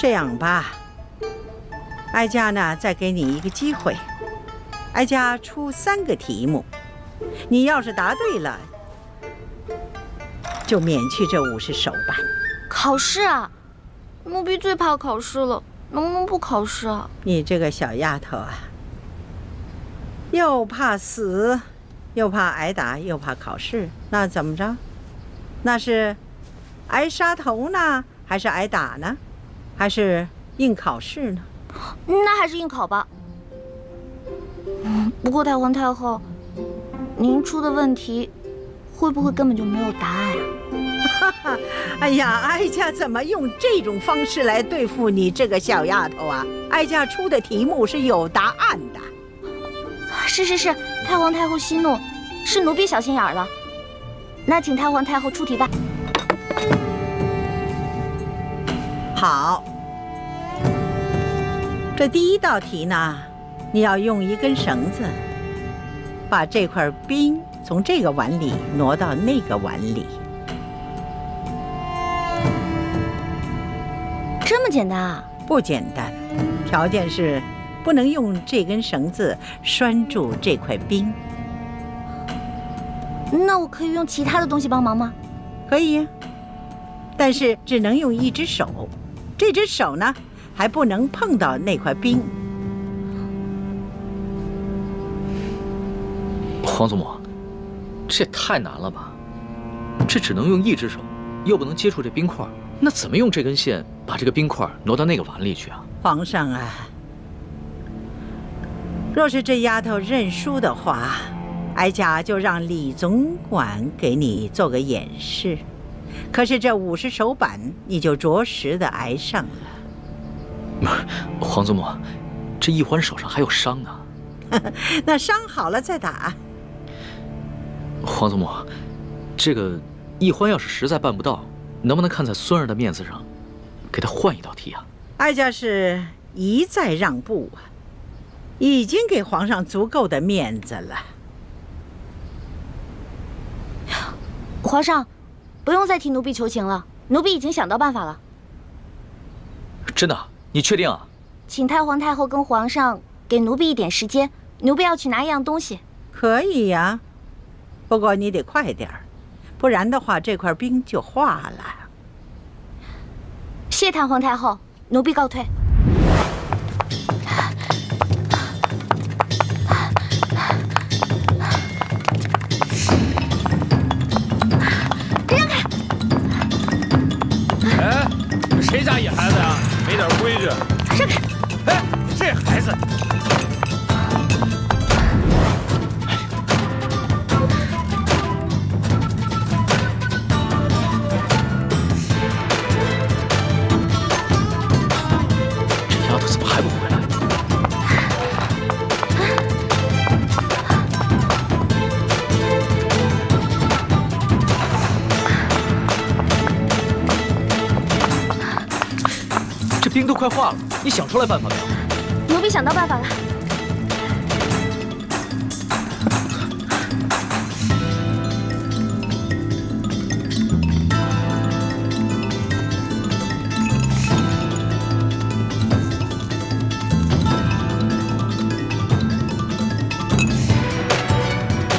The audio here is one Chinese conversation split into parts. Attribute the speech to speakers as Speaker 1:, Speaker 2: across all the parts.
Speaker 1: 这样吧，哀家呢再给你一个机会，哀家出3个题目，你要是答对了，就免去这50手板。
Speaker 2: 考试啊？奴婢最怕考试了，能不能不考试啊？
Speaker 1: 你这个小丫头啊，又怕死，又怕挨打，又怕考试，那怎么着？那是挨杀头呢，还是挨打呢？还是应考试呢？
Speaker 2: 那还是应考吧。不过太皇太后，您出的问题会不会根本就没有答案啊？
Speaker 1: 哎呀，哀家怎么用这种方式来对付你这个小丫头啊？哀家出的题目是有答案的。
Speaker 2: 是，太皇太后息怒，是奴婢小心眼儿了。那请太皇太后出题吧。
Speaker 1: 好，这第1道题呢，你要用一根绳子，把这块冰从这个碗里挪到那个碗里。
Speaker 2: 这么简单啊？
Speaker 1: 不简单，条件是不能用这根绳子拴住这块冰。
Speaker 2: 那我可以用其他的东西帮忙吗？
Speaker 1: 可以呀，但是只能用1只手，这只手呢还不能碰到那块冰。
Speaker 3: 皇祖母，这也太难了吧？这只能用1只手，又不能接触这冰块，那怎么用这根线把这个冰块挪到那个碗里去啊？
Speaker 1: 皇上啊，若是这丫头认输的话，哀家就让李总管给你做个演示。可是这50手板，你就着实的挨上了。
Speaker 3: 皇祖母，这奕欢手上还有伤呢。
Speaker 1: 那伤好了再打。
Speaker 3: 皇祖母，这个奕欢要是实在办不到，能不能看在孙儿的面子上，给他换1道题啊？
Speaker 1: 哀家是一再让步啊，已经给皇上足够的面子了。
Speaker 2: 皇上，不用再替奴婢求情了，奴婢已经想到办法了。
Speaker 3: 真的？你确定啊？
Speaker 2: 请太皇太后跟皇上给奴婢一点时间，奴婢要去拿1样东西。
Speaker 1: 可以呀，不过你得快点儿，不然的话这块冰就化了。
Speaker 2: 谢太皇太后，奴婢告退。让开！
Speaker 4: 哎，谁家野孩子呀？没点规矩！
Speaker 2: 让开！
Speaker 4: 哎，这孩子。
Speaker 3: 冰都快化了，你想出来办法没有？
Speaker 2: 奴婢想到办法了。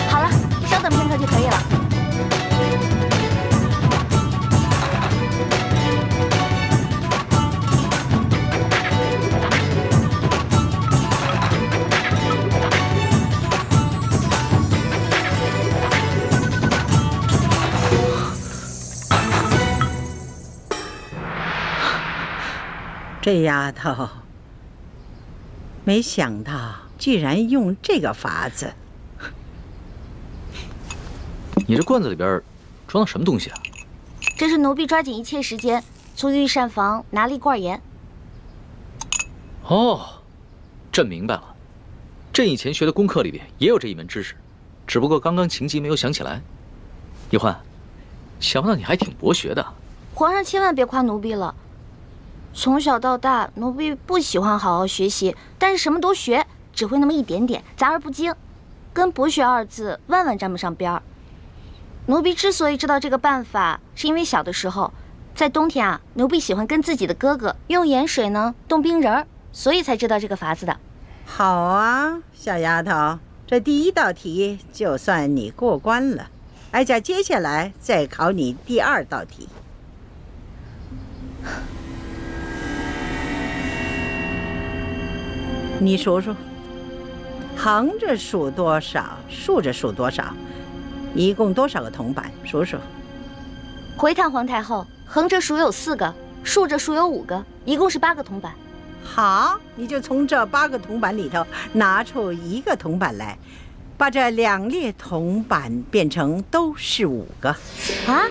Speaker 2: 好了，稍等片刻就可以了。
Speaker 1: 这丫头，没想到居然用这个法子。
Speaker 3: 你这罐子里边装的什么东西啊？
Speaker 2: 这是奴婢抓紧一切时间从御膳房拿了1罐盐。
Speaker 3: 哦，朕明白了。朕以前学的功课里边也有这一门知识，只不过刚刚情急没有想起来。奕欢，想不到你还挺博学的。
Speaker 2: 皇上千万别夸奴婢了。从小到大，奴婢不喜欢好好学习，但是什么都学，只会那么一点点，杂而不精，跟博学2字万万沾不上边儿。奴婢之所以知道这个办法，是因为小的时候，在冬天啊，奴婢喜欢跟自己的哥哥用盐水呢冻冰人儿，所以才知道这个法子的。
Speaker 1: 好啊，小丫头，这第一道题就算你过关了。哀家接下来再考你第2道题。你数数，横着数多少，竖着数多少，一共多少个铜板？数数。
Speaker 2: 回太皇太后，横着数有4个，竖着数有5个，一共是8个铜板。
Speaker 1: 好，你就从这8个铜板里头拿出1个铜板来，把这2列铜板变成都是5个。
Speaker 2: 啊？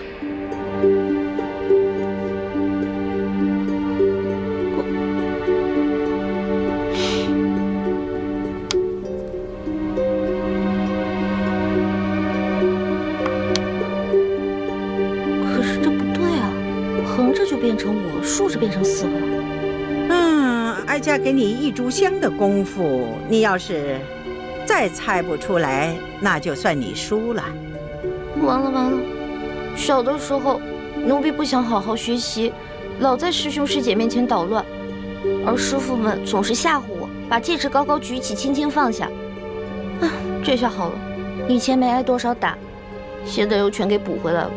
Speaker 2: 可是这不对啊，横着就变成5，竖着变成4个。
Speaker 1: 哀家给你1炷香的功夫，你要是再猜不出来，那就算你输了。
Speaker 2: 完了！小的时候，奴婢不想好好学习，老在师兄师姐面前捣乱，而师傅们总是吓唬我，把戒指高高举起，轻轻放下。这下好了，以前没挨多少打，现在又全给补回来了。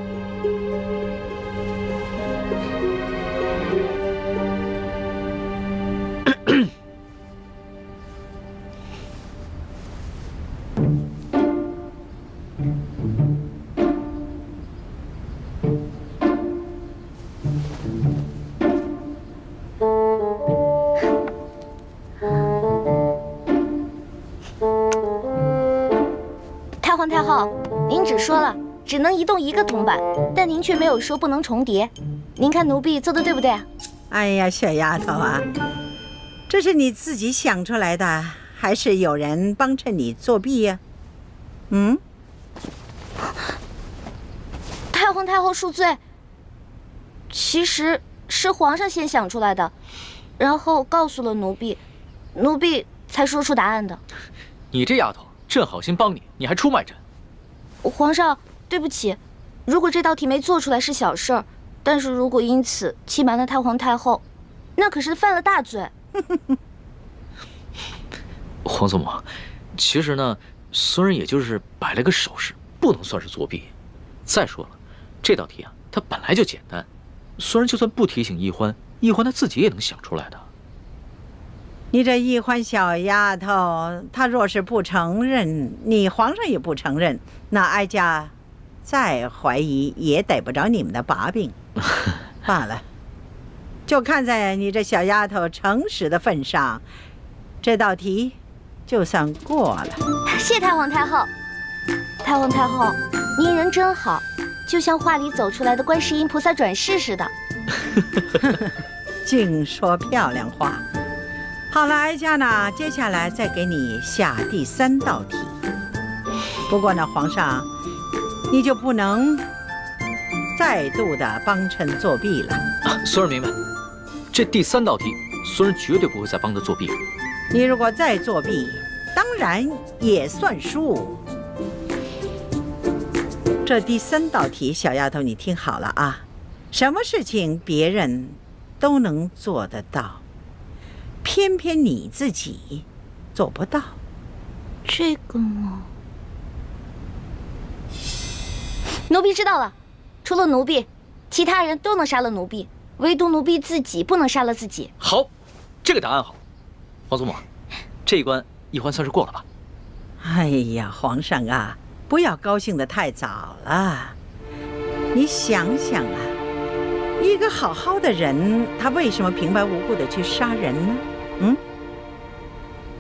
Speaker 2: 太皇太后，您只说了只能移动1个铜板，但您却没有说不能重叠。您看奴婢做的对不对啊？
Speaker 1: 哎呀，小丫头啊，这是你自己想出来的，还是有人帮衬你作弊呀？
Speaker 2: 太皇太后恕罪，其实是皇上先想出来的，然后告诉了奴婢，奴婢才说出答案的。
Speaker 3: 你这丫头，朕好心帮你，你还出卖朕。
Speaker 2: 皇上，对不起，如果这道题没做出来是小事儿，但是如果因此欺瞒了太皇太后，那可是犯了大罪。
Speaker 3: 皇祖母，其实呢，孙人也就是摆了个手势，不能算是作弊。再说了，这道题啊，它本来就简单，孙人就算不提醒易欢，易欢他自己也能想出来的。
Speaker 1: 你这易欢小丫头，她若是不承认，你皇上也不承认，那哀家再怀疑也逮不着你们的把柄罢了。就看在你这小丫头诚实的份上，这道题就算过了。
Speaker 2: 谢太皇太后。太皇太后，您人真好，就像画里走出来的观世音菩萨转世似的。
Speaker 1: 净说漂亮话。好了，哀家呢，接下来再给你下第3道题。不过呢，皇上，你就不能再度的帮衬作弊了。
Speaker 3: 孙儿明白，这第3道题，孙儿绝对不会再帮他作弊了。
Speaker 1: 你如果再作弊，当然也算输。这第3道题，小丫头，你听好了啊，什么事情别人都能做得到，偏偏你自己做不到。
Speaker 2: 这个嘛，奴婢知道了。除了奴婢，其他人都能杀了奴婢，唯独奴婢自己不能杀了自己。
Speaker 3: 好，这个答案好。皇祖母，这一关易欢算是过了吧？
Speaker 1: 哎呀，皇上啊，不要高兴得太早了。你想想啊，一个好好的人，他为什么平白无故的去杀人呢？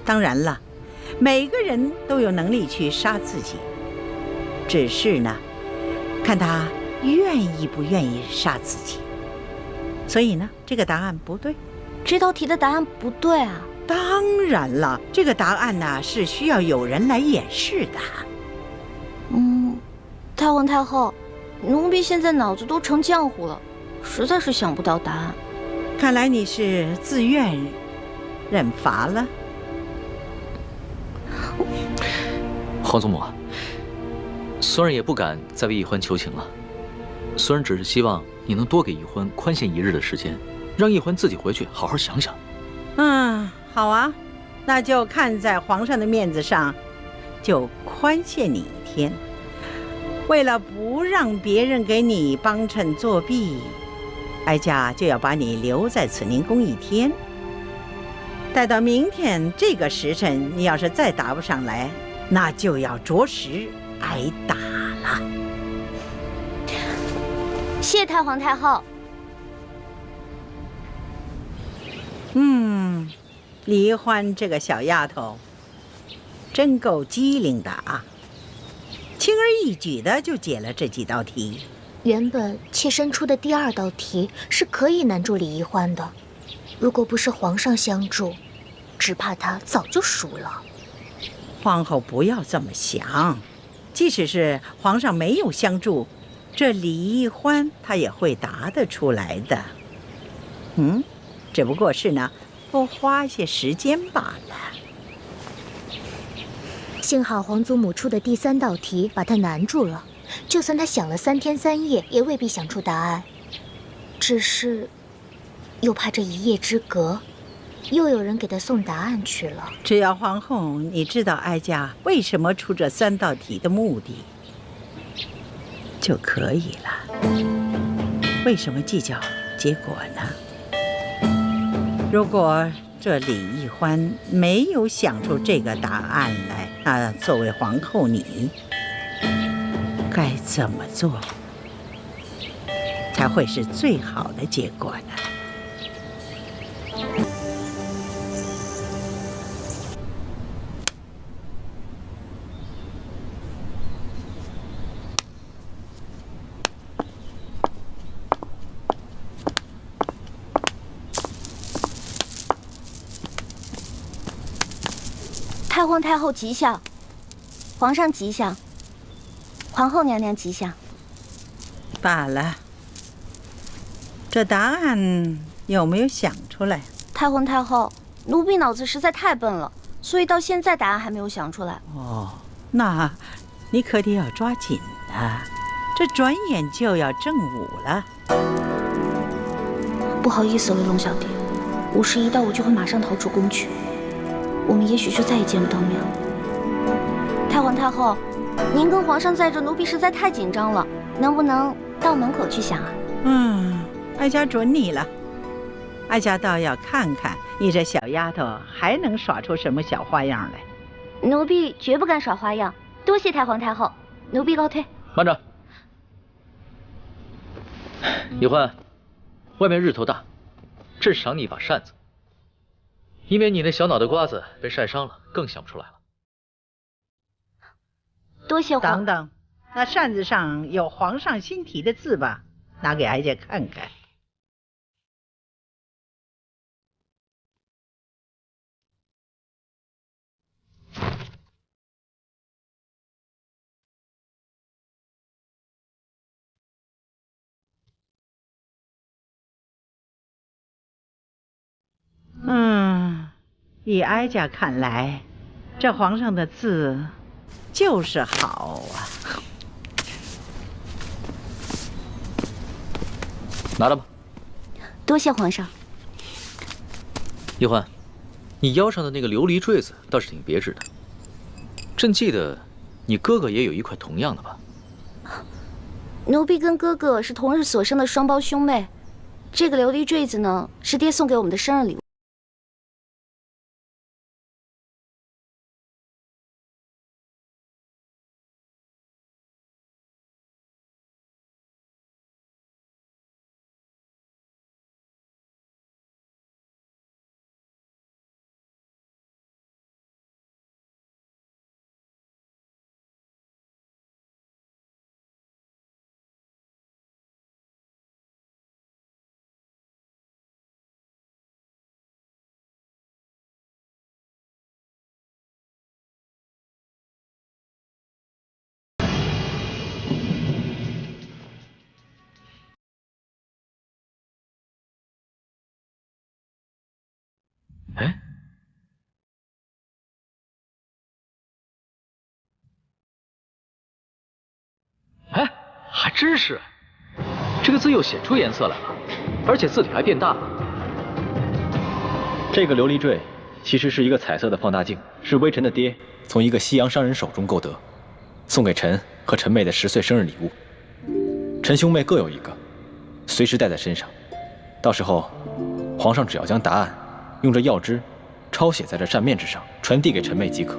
Speaker 1: 当然了，每个人都有能力去杀自己，只是呢，看他愿意不愿意杀自己。所以呢，这个答案不对。
Speaker 2: 这道题的答案不对啊？
Speaker 1: 当然了，这个答案呢，是需要有人来演示的。
Speaker 2: 太皇太后，奴婢现在脑子都成浆糊了，实在是想不到答案。
Speaker 1: 看来你是自愿认罚了。
Speaker 3: 皇祖母，孙儿也不敢再为易欢求情了。孙人只是希望你能多给奕欢宽限1日的时间，让奕欢自己回去好好想想。
Speaker 1: 好啊，那就看在皇上的面子上，就宽限你1天。为了不让别人给你帮衬作弊，哀家就要把你留在慈宁宫1天。待到明天这个时辰，你要是再答不上来，那就要着实挨打了。
Speaker 2: 谢太皇太后。
Speaker 1: 李欢这个小丫头，真够机灵的啊！轻而易举的就解了这几道题。
Speaker 5: 原本妾身出的第2道题是可以难住李奕欢的，如果不是皇上相助，只怕他早就输了。
Speaker 1: 皇后不要这么想，即使是皇上没有相助，这李奕欢他也会答得出来的。只不过是呢，多花些时间罢了。
Speaker 5: 幸好皇祖母出的第3道题把他难住了，就算他想了3天3夜，也未必想出答案。只是，又怕这一夜之隔，又有人给他送答案去了。
Speaker 1: 只要皇后你知道哀家为什么出这3道题的目的，就可以了。为什么计较结果呢？如果这李奕欢没有想出这个答案来，那作为皇后你该怎么做才会是最好的结果呢？
Speaker 2: 太皇太后吉祥，皇上吉祥，皇后娘娘吉祥。
Speaker 1: 罢了，这答案有没有想出来？
Speaker 2: 太皇太后，奴婢脑子实在太笨了，所以到现在答案还没有想出来。
Speaker 1: 哦，那你可得要抓紧了，这转眼就要正午了。
Speaker 2: 不好意思，雷龙小弟，5时一到，我就会马上逃出宫去。我们也许就再也见不到面了。太皇太后，您跟皇上在这，奴婢实在太紧张了，能不能到门口去想啊？
Speaker 1: 哀家准你了。哀家倒要看看你这小丫头还能耍出什么小花样来。
Speaker 2: 奴婢绝不敢耍花样，多谢太皇太后，奴婢告退。
Speaker 3: 慢着，奕欢，外面日头大，朕赏你一把扇子。以免你那小脑袋瓜子被晒伤了，更想不出来了。
Speaker 2: 多谢皇。
Speaker 1: 等等，那扇子上有皇上新题的字吧？拿给哀家看看。以哀家看来，这皇上的字就是好啊。
Speaker 3: 拿着吧。
Speaker 2: 多谢皇上。
Speaker 3: 奕欢，你腰上的那个琉璃坠子倒是挺别致的。朕记得你哥哥也有一块同样的吧？
Speaker 2: 奴婢跟哥哥是同日所生的双胞兄妹，这个琉璃坠子呢，是爹送给我们的生日礼物。
Speaker 3: 哎，还真是。这个字又显出颜色来了，而且字体还变大了。
Speaker 6: 这个琉璃坠其实是一个彩色的放大镜，是微臣的爹从一个西洋商人手中购得，送给臣和臣妹的10岁生日礼物。臣兄妹各有一个，随时带在身上。到时候，皇上只要将答案用这药汁抄写在这扇面之上，传递给臣妹即可。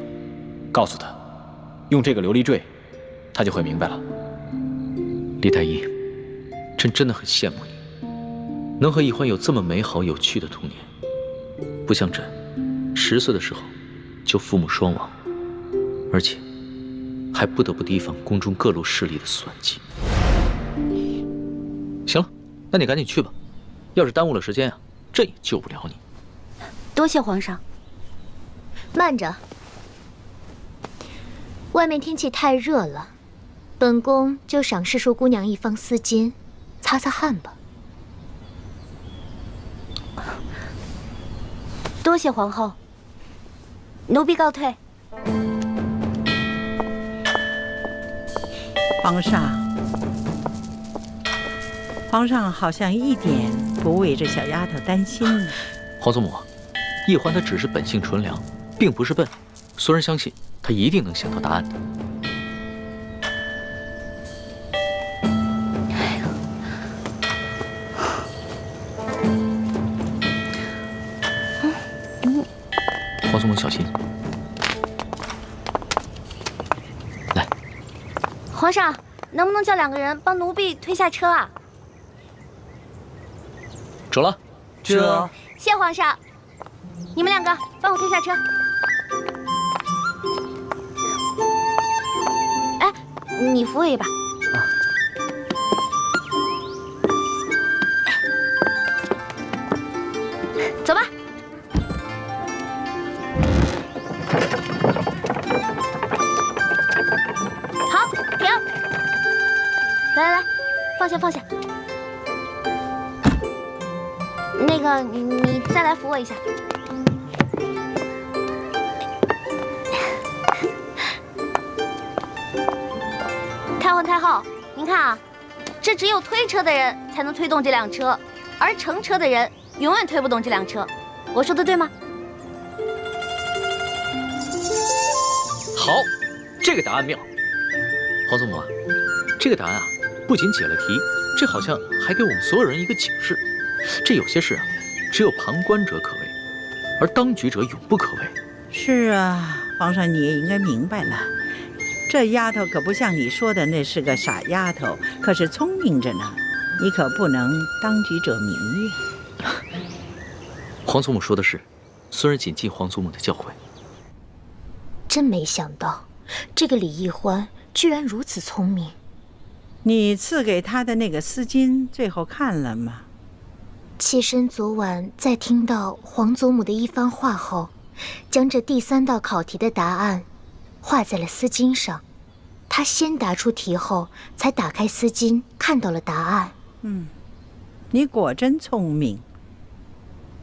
Speaker 6: 告诉她，用这个琉璃坠，她就会明白了。
Speaker 3: 李太医，朕真的很羡慕你，能和易欢有这么美好有趣的童年。不像朕，10岁的时候就父母双亡，而且还不得不提防宫中各路势力的算计。行了，那你赶紧去吧，要是耽误了时间啊，朕也救不了你。
Speaker 2: 多谢皇上。
Speaker 5: 慢着，外面天气太热了，本宫就赏世淑姑娘一方丝巾，擦擦汗吧。
Speaker 2: 多谢皇后，奴婢告退。
Speaker 1: 皇上好像一点不为这小丫头担心呢。
Speaker 3: 皇祖母，易欢她只是本性纯良，并不是笨，孙儿相信她一定能想到答案的。皇祖母小心。来，
Speaker 2: 皇上，能不能叫2个人帮奴婢推下车啊？
Speaker 3: 走了。
Speaker 4: 这
Speaker 2: 谢皇上，你们2个帮我推下车。哎，你扶我一把。走吧。好，停。来，放下。那个，你再来扶我一下。太后，您看啊，这只有推车的人才能推动这辆车，而乘车的人永远推不动这辆车。我说的对吗？
Speaker 3: 好，这个答案妙。皇祖母啊，这个答案啊，不仅解了题，这好像还给我们所有人一个警示。这有些事啊，只有旁观者可为，而当局者永不可为。
Speaker 1: 是啊，皇上你也应该明白了，这丫头可不像你说的那是个傻丫头，可是聪明着呢。你可不能当局者迷呀。
Speaker 3: 皇祖母说的是，孙儿谨记皇祖母的教诲。
Speaker 5: 真没想到，这个李易欢居然如此聪明。
Speaker 1: 你赐给她的那个丝巾，最后看了吗？
Speaker 5: 妾身昨晚在听到皇祖母的一番话后，将这第3道考题的答案画在了丝巾上。她先答出题后，才打开丝巾看到了答案。
Speaker 1: 你果真聪明，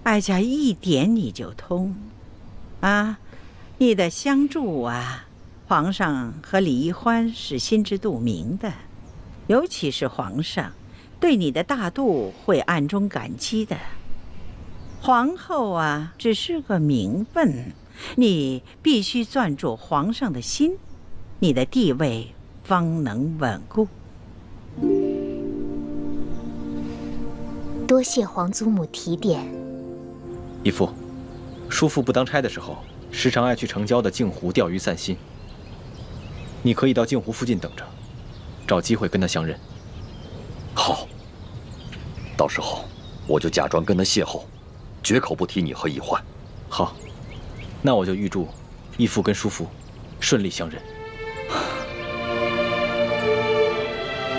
Speaker 1: 哀家一点你就通啊！你的相助啊，皇上和李易欢是心知肚明的，尤其是皇上对你的大度会暗中感激的。皇后啊，只是个名分，你必须攥住皇上的心，你的地位方能稳固。
Speaker 5: 多谢皇祖母提点。
Speaker 6: 义父，叔父不当差的时候，时常爱去城郊的镜湖钓鱼散心。你可以到镜湖附近等着，找机会跟他相认。
Speaker 7: 好，到时候我就假装跟他邂逅，绝口不提你和易欢。
Speaker 6: 好，那我就预祝义父跟叔父顺利相认。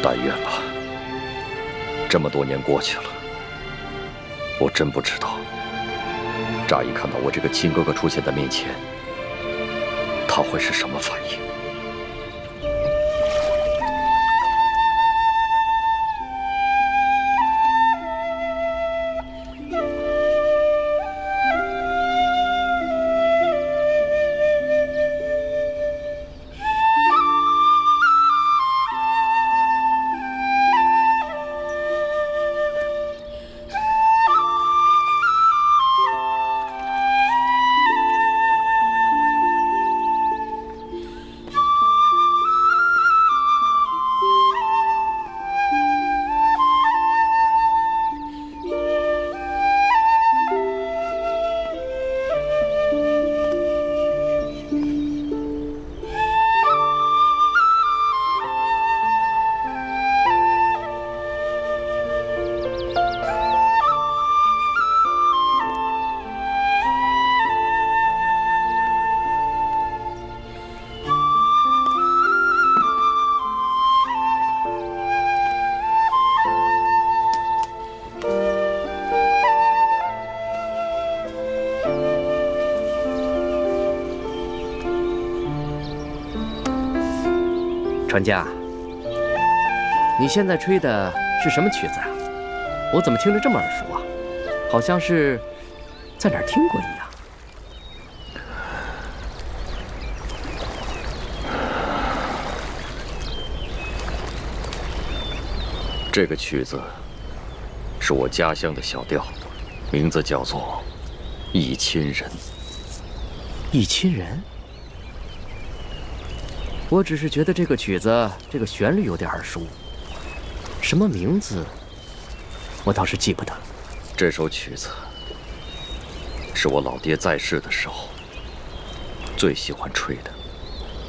Speaker 7: 但愿吧。这么多年过去了，我真不知道，乍一看到我这个亲哥哥出现在面前，他会是什么反应。
Speaker 8: 传家，你现在吹的是什么曲子啊？我怎么听着这么耳熟啊？好像是在哪儿听过一样。
Speaker 7: 这个曲子是我家乡的小调，名字叫做《忆亲人》。
Speaker 8: 忆亲人？我只是觉得这个曲子这个旋律有点耳熟，什么名字我倒是记不得。
Speaker 7: 这首曲子是我老爹在世的时候最喜欢吹的，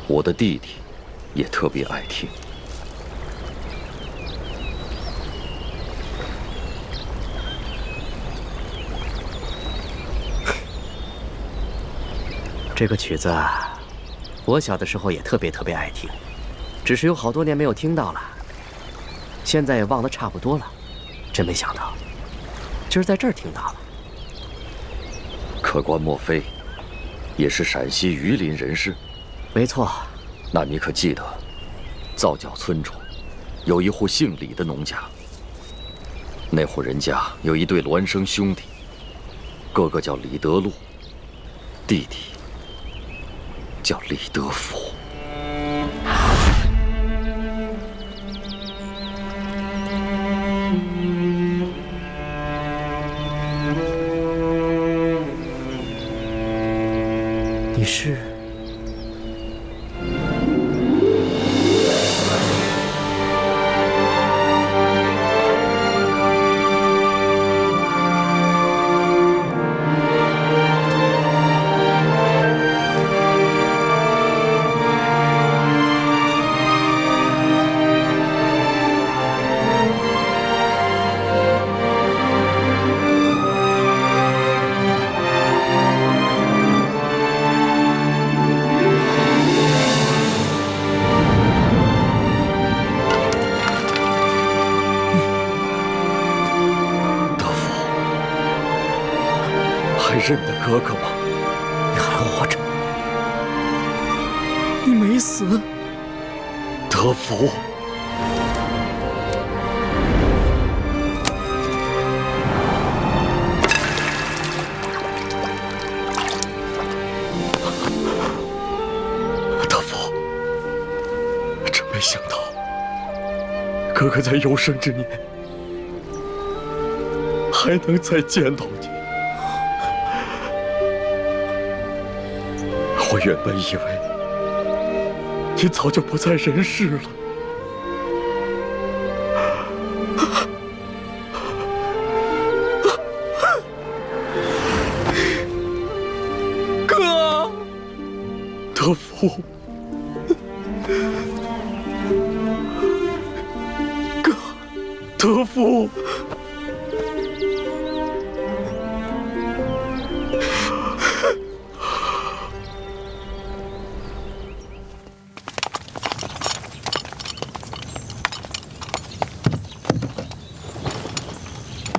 Speaker 7: 我的弟弟也特别爱听。
Speaker 8: 这个曲子啊，我小的时候也特别爱听，只是有好多年没有听到了，现在也忘得差不多了。真没想到，今儿在这儿听到了。
Speaker 7: 客官莫非也是陕西榆林人士？
Speaker 8: 没错。
Speaker 7: 那你可记得，皂角村中有一户姓李的农家，那户人家有一对孪生兄弟，哥哥叫李德禄，弟弟叫李德福。
Speaker 8: 你是？
Speaker 7: 认得哥哥吗？
Speaker 8: 你还活着？你没死？
Speaker 7: 德福，德福，真没想到，哥哥在有生之年还能再见到你。我原本以为你早就不在人世了，哥，德福，哥，德福。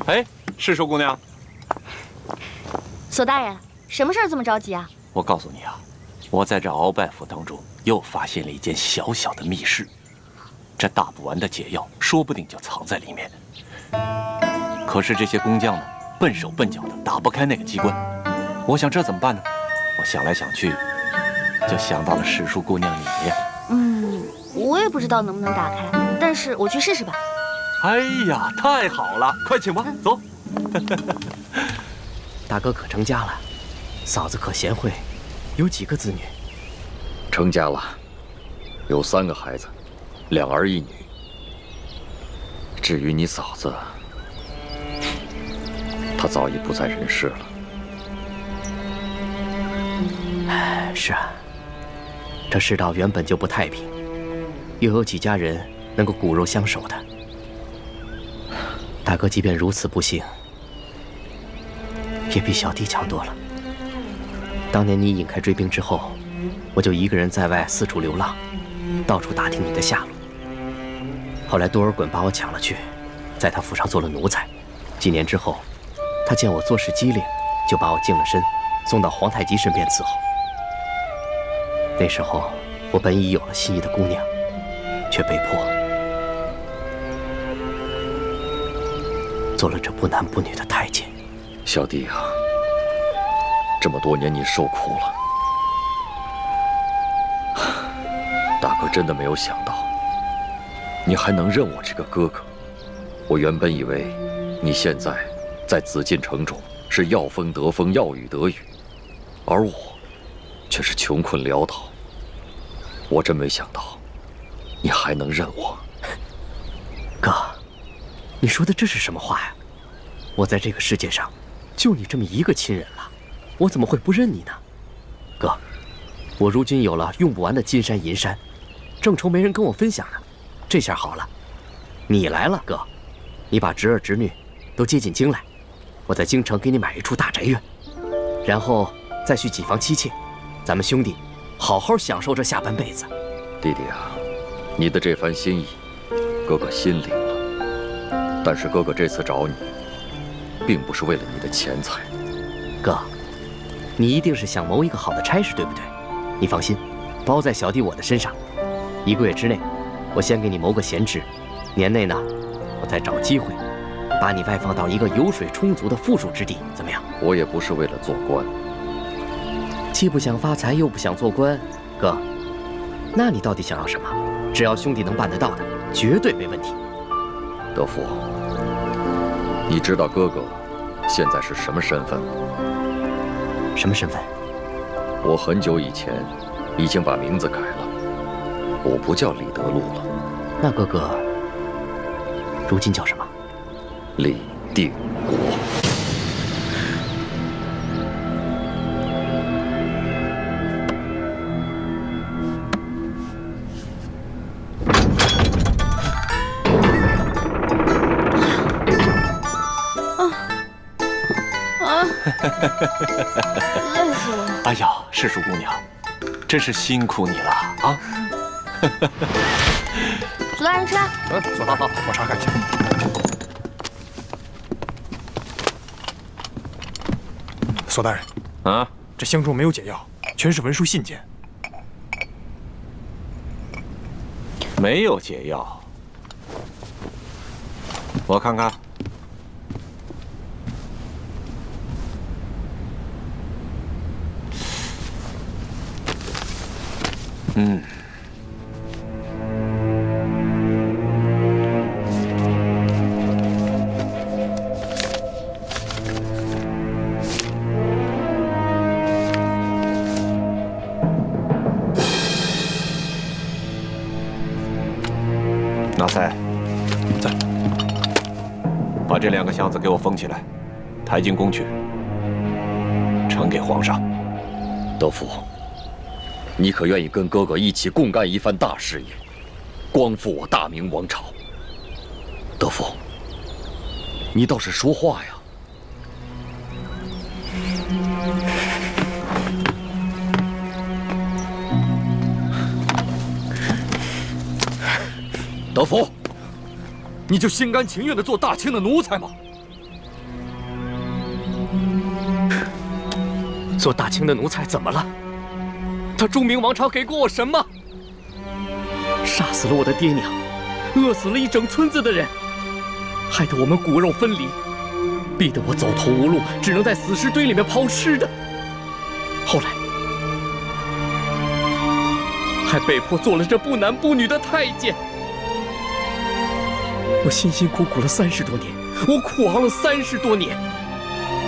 Speaker 9: 哎，是寿姑娘。
Speaker 2: 索大人，什么事儿这么着急啊？
Speaker 9: 我告诉你啊，我在这鳌拜府当中又发现了一间小小的密室，这打不完的解药说不定就藏在里面。可是这些工匠呢，笨手笨脚的打不开那个机关。我想这怎么办呢？我想来想去，就想到了史淑姑娘你。
Speaker 2: 我也不知道能不能打开，但是我去试试吧。
Speaker 9: 哎呀，太好了！快请吧，走。
Speaker 8: 大哥可成家了，嫂子可贤惠，有几个子女？
Speaker 7: 成家了，有3个孩子，2儿1女。至于你嫂子，她早已不在人世了。
Speaker 8: 是啊，这世道原本就不太平，又有几家人能够骨肉相守的？大哥即便如此不幸，也比小弟强多了。当年你引开追兵之后，我就一个人在外四处流浪，到处打听你的下落。后来多尔衮把我抢了去，在他府上做了奴才。几年之后，他见我做事机灵，就把我净了身，送到皇太极身边伺候。那时候，我本已有了心仪的姑娘，却被迫做了这不男不女的太监。
Speaker 7: 小弟啊，这么多年你受苦了。大哥真的没有想到，你还能认我这个哥哥。我原本以为你现在在紫禁城中是要风得风，要雨得雨，而我却是穷困潦倒。我真没想到，你还能认我。
Speaker 8: 哥，你说的这是什么话呀？我在这个世界上，就你这么一个亲人了，我怎么会不认你呢？哥，我如今有了用不完的金山银山，正愁没人跟我分享呢。这下好了，你来了，哥，你把侄儿侄女都接进京来，我在京城给你买一处大宅院，然后再续几房妻妾，咱们兄弟好好享受这下半辈子。
Speaker 7: 弟弟啊，你的这番心意，哥哥心领了。但是哥哥这次找你，并不是为了你的钱财。
Speaker 8: 哥，你一定是想谋一个好的差事，对不对？你放心，包在小弟我的身上。1个月之内，我先给你谋个闲职，年内呢，我再找机会把你外放到一个油水充足的富庶之地，怎么样？
Speaker 7: 我也不是为了做官，
Speaker 8: 既不想发财，又不想做官，哥，那你到底想要什么？只要兄弟能办得到的，绝对没问题。
Speaker 7: 德福，你知道哥哥现在是什么身份吗？
Speaker 8: 什么身份？
Speaker 7: 我很久以前已经把名字改了，我不叫李德禄了。
Speaker 8: 那哥哥如今叫什么？
Speaker 7: 李定国。
Speaker 2: 累死我了！
Speaker 9: 哎呀，世淑姑娘，真是辛苦你了啊！
Speaker 2: 左大人吃。
Speaker 4: 左大人，我查看一下。左大人，
Speaker 9: 啊，
Speaker 4: 这箱中没有解药，全是文书信件。
Speaker 9: 没有解药，我看看。纳赛，
Speaker 4: 在。
Speaker 9: 把这2个箱子给我封起来，抬进宫去，呈给皇上。
Speaker 7: 德福，你可愿意跟哥哥一起共干一番大事业，光复我大明王朝？德福，你倒是说话呀！德福，
Speaker 10: 你就心甘情愿地做大清的奴才吗？
Speaker 8: 做大清的奴才怎么了？他中明王朝给过我什么？杀死了我的爹娘，饿死了一整村子的人，害得我们骨肉分离，逼得我走投无路，只能在死尸堆里面抛尸的。后来还被迫做了这不男不女的太监。我辛辛苦苦了30多年，我苦熬了30多年，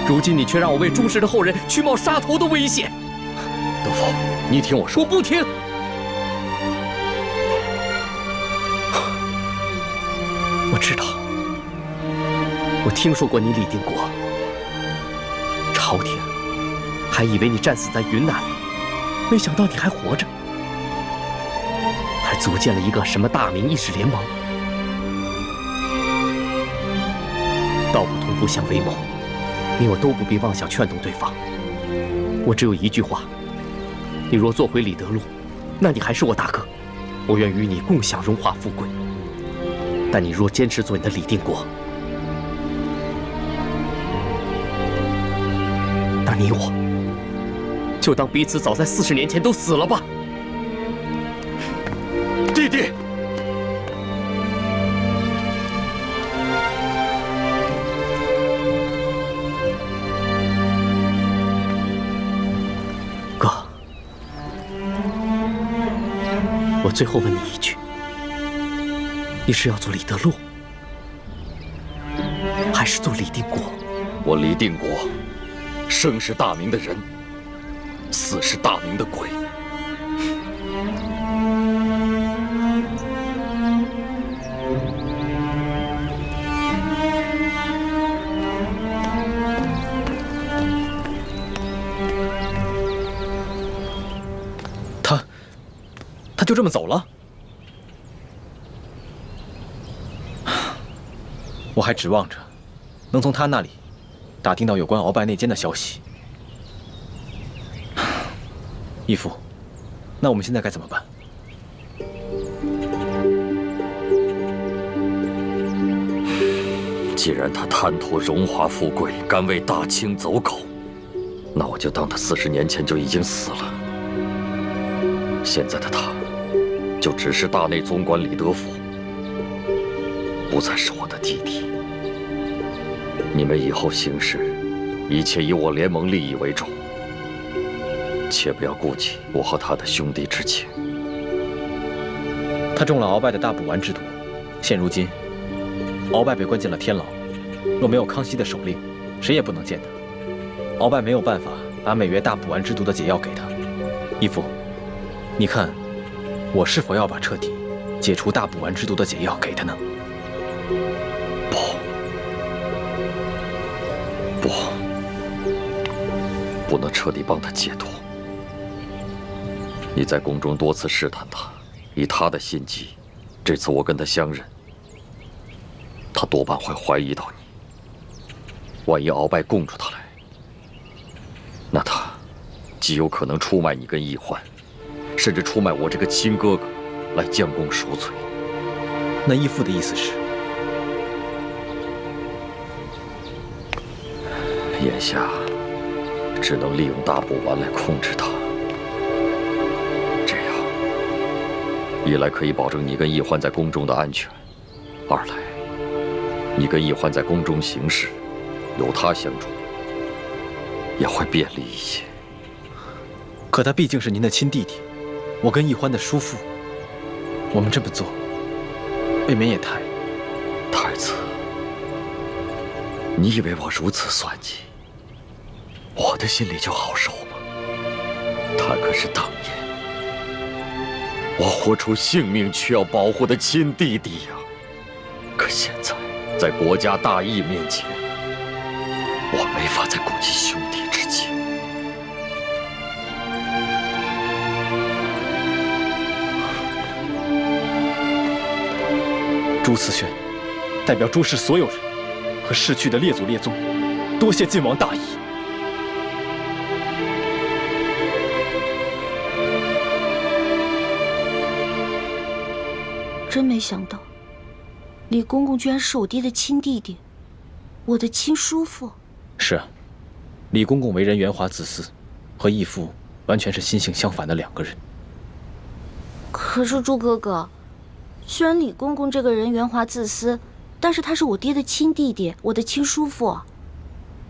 Speaker 8: 如今你却让我为朱氏的后人去冒杀头的危险。
Speaker 7: 德福，你听我说。
Speaker 8: 我不听。我知道，我听说过你李定国，朝廷还以为你战死在云南，没想到你还活着，还组建了一个什么大明义士联盟。道不同不相为谋，你我都不必妄想劝动对方。我只有一句话：你若做回李德禄，那你还是我大哥，我愿与你共享荣华富贵。但你若坚持做你的李定国，那你我就当彼此早在40年前都死了吧。
Speaker 10: 弟弟，
Speaker 8: 我最后问你一句，你是要做李德禄，还是做李定国？
Speaker 7: 我李定国，生是大明的人，死是大明的鬼。
Speaker 6: 他就这么走了？我还指望着能从他那里打听到有关鳌拜内奸的消息。义父，那我们现在该怎么办？
Speaker 7: 既然他贪图荣华富贵，敢为大清走狗，那我就当他40年前就已经死了。现在的他，就只是大内总管李德福，不再是我的弟弟。你们以后行事，一切以我联盟利益为重，切不要顾及我和他的兄弟之情。
Speaker 6: 他中了鳌拜的大补丸之毒，现如今，鳌拜被关进了天牢，若没有康熙的手令，谁也不能见他。鳌拜没有办法把美约大补丸之毒的解药给他。义父，你看，我是否要把彻底解除大补丸之毒的解药给他呢？
Speaker 7: 不能彻底帮他解脱。你在宫中多次试探他，以他的心机，这次我跟他相认，他多半会怀疑到你。万一鳌拜供出他来，那他极有可能出卖你跟奕欢，甚至出卖我这个亲哥哥，来将功赎罪。
Speaker 6: 那义父的意思是？
Speaker 7: 眼下只能利用大补丸来控制他，这样一来可以保证你跟奕欢在宫中的安全，二来你跟奕欢在宫中行事，有他相助，也会便利一些。
Speaker 6: 可他毕竟是您的亲弟弟，我跟奕欢的叔父，我们这么做，未免也太……
Speaker 7: 太子，你以为我如此算计，我的心里就好受吗？他可是当年我豁出性命去要保护的亲弟弟呀！可现在在国家大义面前，我没法再顾及兄弟之情。
Speaker 6: 朱慈轩代表朱氏所有人和逝去的列祖列宗，多谢晋王大义。
Speaker 2: 真没想到，李公公居然是我爹的亲弟弟，我的亲叔父。
Speaker 6: 是啊，李公公为人圆滑自私，和义父完全是心性相反的两个人。
Speaker 2: 可是朱哥哥，虽然李公公这个人圆滑自私，但是他是我爹的亲弟弟，我的亲叔父。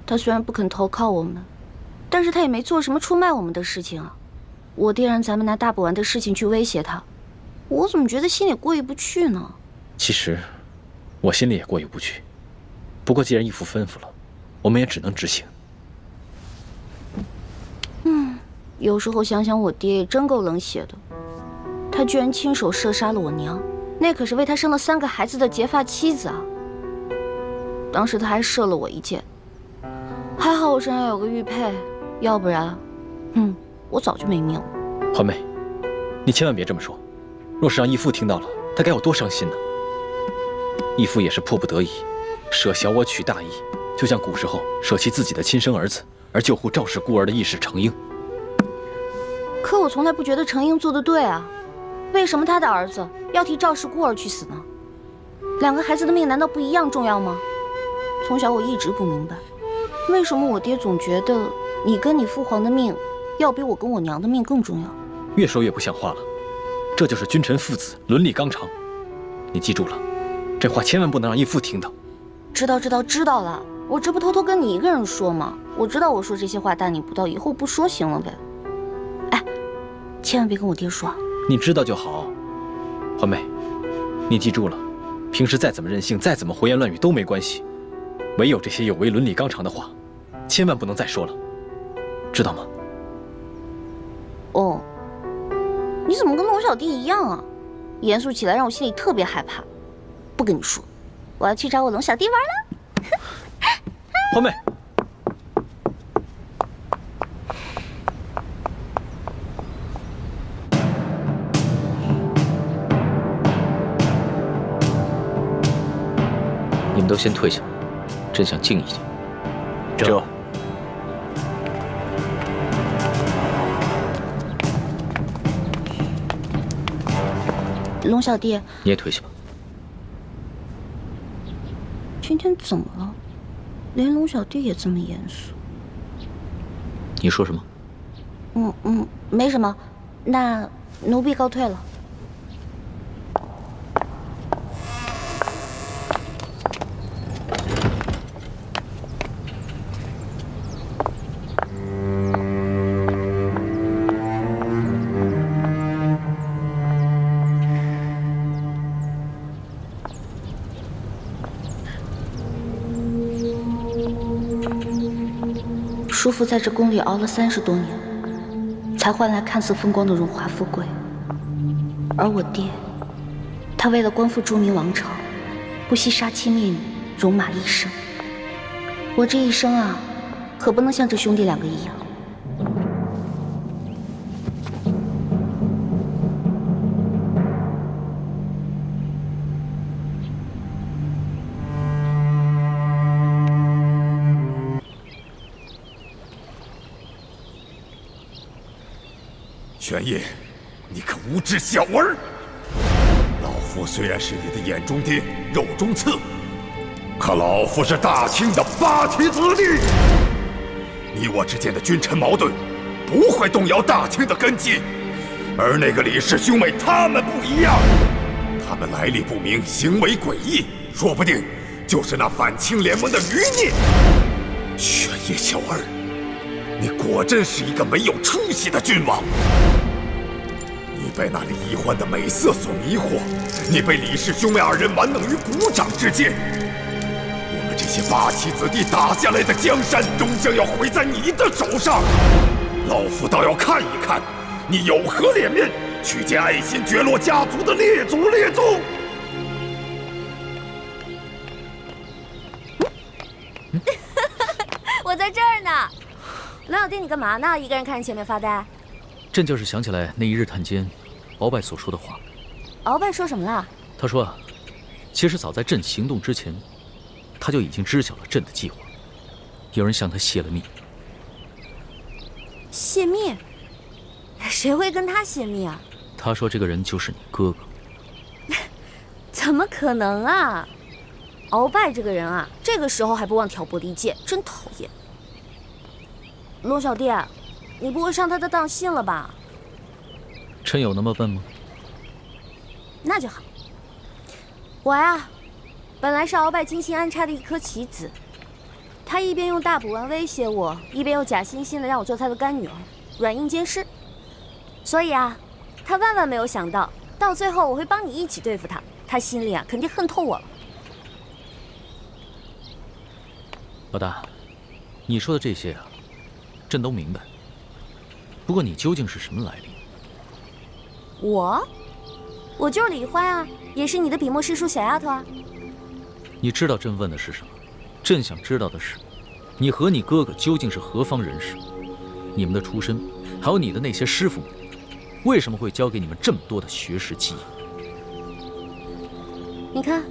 Speaker 2: 他虽然不肯投靠我们，但是他也没做什么出卖我们的事情啊。我爹让咱们拿大补丸的事情去威胁他，我怎么觉得心里过意不去呢？
Speaker 6: 其实，我心里也过意不去。不过既然义父吩咐了，我们也只能执行。
Speaker 2: 有时候想想，我爹也真够冷血的。他居然亲手射杀了我娘，那可是为他生了3个孩子的结发妻子啊！当时他还射了我一箭，还好我身上有个玉佩，要不然，我早就没命了。
Speaker 6: 环妹，你千万别这么说。若是让义父听到了，他该有多伤心呢？义父也是迫不得已，舍小我取大义，就像古时候舍弃自己的亲生儿子而救护赵氏孤儿的义士程婴。
Speaker 2: 可我从来不觉得程婴做得对啊，为什么他的儿子要替赵氏孤儿去死呢？2个孩子的命难道不一样重要吗？从小我一直不明白，为什么我爹总觉得你跟你父皇的命要比我跟我娘的命更重要？
Speaker 6: 越说越不像话了，这就是君臣父子伦理纲常。你记住了，这话千万不能让义父听到。
Speaker 2: 知道了，我这不偷偷跟你一个人说吗？我知道我说这些话大逆不道，以后不说行了呗。哎，千万别跟我爹说。
Speaker 6: 你知道就好，欢妹，你记住了，平时再怎么任性，再怎么胡言乱语都没关系，唯有这些有违伦理纲常的话，千万不能再说了，知道吗？
Speaker 2: 哦，你怎么跟龙小弟一样啊？严肃起来让我心里特别害怕。不跟你说，我要去找我龙小弟玩了。
Speaker 6: 欢妹。
Speaker 3: 你们都先退下，朕想静一静。
Speaker 9: 这。
Speaker 2: 龙小弟，
Speaker 3: 你也退下吧。
Speaker 2: 今天怎么了？连龙小弟也这么严肃？
Speaker 3: 你说什么？
Speaker 2: 没什么。那奴婢告退了。叔父在这宫里熬了30多年，才换来看似风光的荣华富贵。而我爹，他为了光复朱明王朝，不惜杀妻灭女，戎马一生。我这一生啊，可不能像这兄弟2个一样。
Speaker 11: 玄烨，你个无知小儿！老夫虽然是你的眼中钉、肉中刺，可老夫是大清的8旗子弟。你我之间的君臣矛盾，不会动摇大清的根基。而那个李氏兄妹，他们不一样，他们来历不明，行为诡异，说不定就是那反清联盟的余孽。玄烨小儿，你果真是一个没有出息的君王。你被那李易欢的美色所迷惑，你被李氏兄妹2人玩弄于股掌之间。我们这些8旗子弟打下来的江山，终将要毁在你的手上。老夫倒要看一看，你有何脸面去见爱新觉罗家族的列祖列宗！
Speaker 12: 我在这儿呢。龙小弟，你干嘛呢？一个人看着前面发呆。
Speaker 3: 朕就是想起来那一日探监，鳌拜所说的话。
Speaker 12: 鳌拜说什么了？
Speaker 3: 他说啊，其实早在朕行动之前，他就已经知晓了朕的计划。有人向他泄了密。
Speaker 12: 泄密？谁会跟他泄密啊？
Speaker 3: 他说这个人就是你哥哥。
Speaker 12: 怎么可能啊？鳌拜这个人啊，这个时候还不忘挑拨离间，真讨厌。龙小弟，你不会上他的当信了吧？
Speaker 3: 朕有那么笨吗？
Speaker 12: 那就好。我呀，本来是鳌拜精心安插的一颗棋子，他一边用大补丸威胁我，一边又假惺惺的让我做他的干女儿，软硬兼施。所以啊，他万万没有想到，到最后我会帮你一起对付他，他心里啊肯定恨透我了。
Speaker 3: 老大，你说的这些啊，朕都明白。不过你究竟是什么来历？
Speaker 12: 我就是李欢啊，也是你的笔墨诗书小丫头啊。
Speaker 3: 你知道朕问的是什么？朕想知道的是，你和你哥哥究竟是何方人士？你们的出身，还有你的那些师傅们，为什么会教给你们这么多的学识技艺？
Speaker 12: 你看，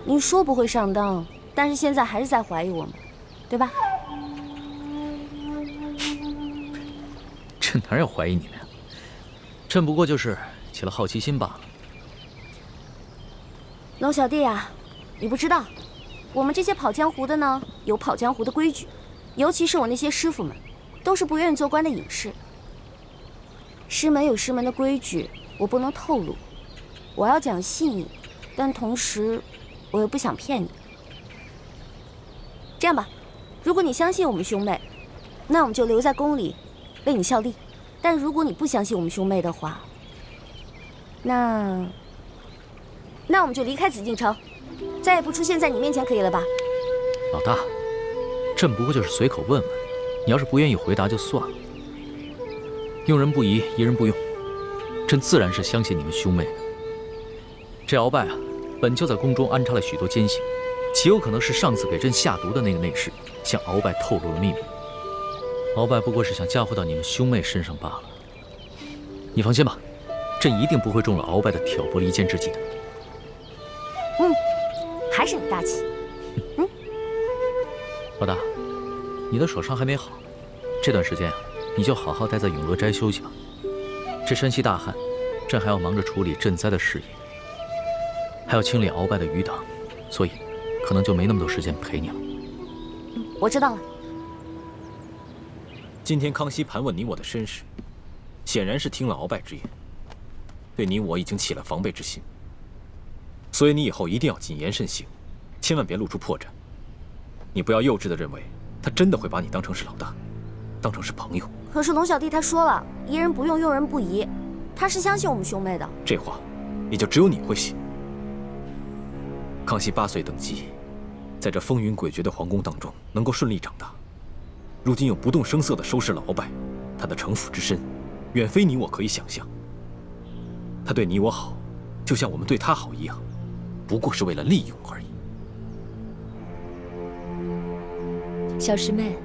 Speaker 12: 你说不会上当，但是现在还是在怀疑我们，对吧？
Speaker 3: 朕哪有怀疑你们呀？朕不过就是起了好奇心罢了。
Speaker 12: 龙小弟啊，你不知道，我们这些跑江湖的呢，有跑江湖的规矩，尤其是我那些师傅们，都是不愿意做官的隐士。师门有师门的规矩，我不能透露。我要讲细腻，但同时，我又不想骗你。这样吧，如果你相信我们兄妹，那我们就留在宫里，为你效力。但如果你不相信我们兄妹的话，那我们就离开紫禁城，再也不出现在你面前，可以了吧？
Speaker 3: 老大，朕不过就是随口问问，你要是不愿意回答就算了。用人不疑，疑人不用，朕自然是相信你们兄妹的。这鳌拜啊，本就在宫中安插了许多奸细，极有可能是上次给朕下毒的那个内侍向鳌拜透露了秘密。鳌拜不过是想嫁祸到你们兄妹身上罢了。你放心吧，朕一定不会中了鳌拜的挑拨离间之计的。
Speaker 12: 还是你大气。
Speaker 3: 老大，你的手伤还没好，这段时间啊，你就好好待在永乐斋休息吧。这山西大旱，朕还要忙着处理赈灾的事宜，还要清理鳌拜的余党，所以可能就没那么多时间陪你了。
Speaker 12: 我知道了。
Speaker 6: 今天康熙盘问你我的身世，显然是听了鳌拜之言，对你我已经起了防备之心。所以你以后一定要谨言慎行，千万别露出破绽。你不要幼稚地认为他真的会把你当成是老大，当成是朋友。
Speaker 12: 可是龙小弟他说了，疑人不用，用人不疑，他是相信我们兄妹的。
Speaker 6: 这话也就只有你会信。康熙8岁登基，在这风云诡谲的皇宫当中能够顺利长大，如今又不动声色地收拾了鳌拜，他的城府之深，远非你我可以想象。他对你我好，就像我们对他好一样，不过是为了利用而已。
Speaker 13: 小师妹，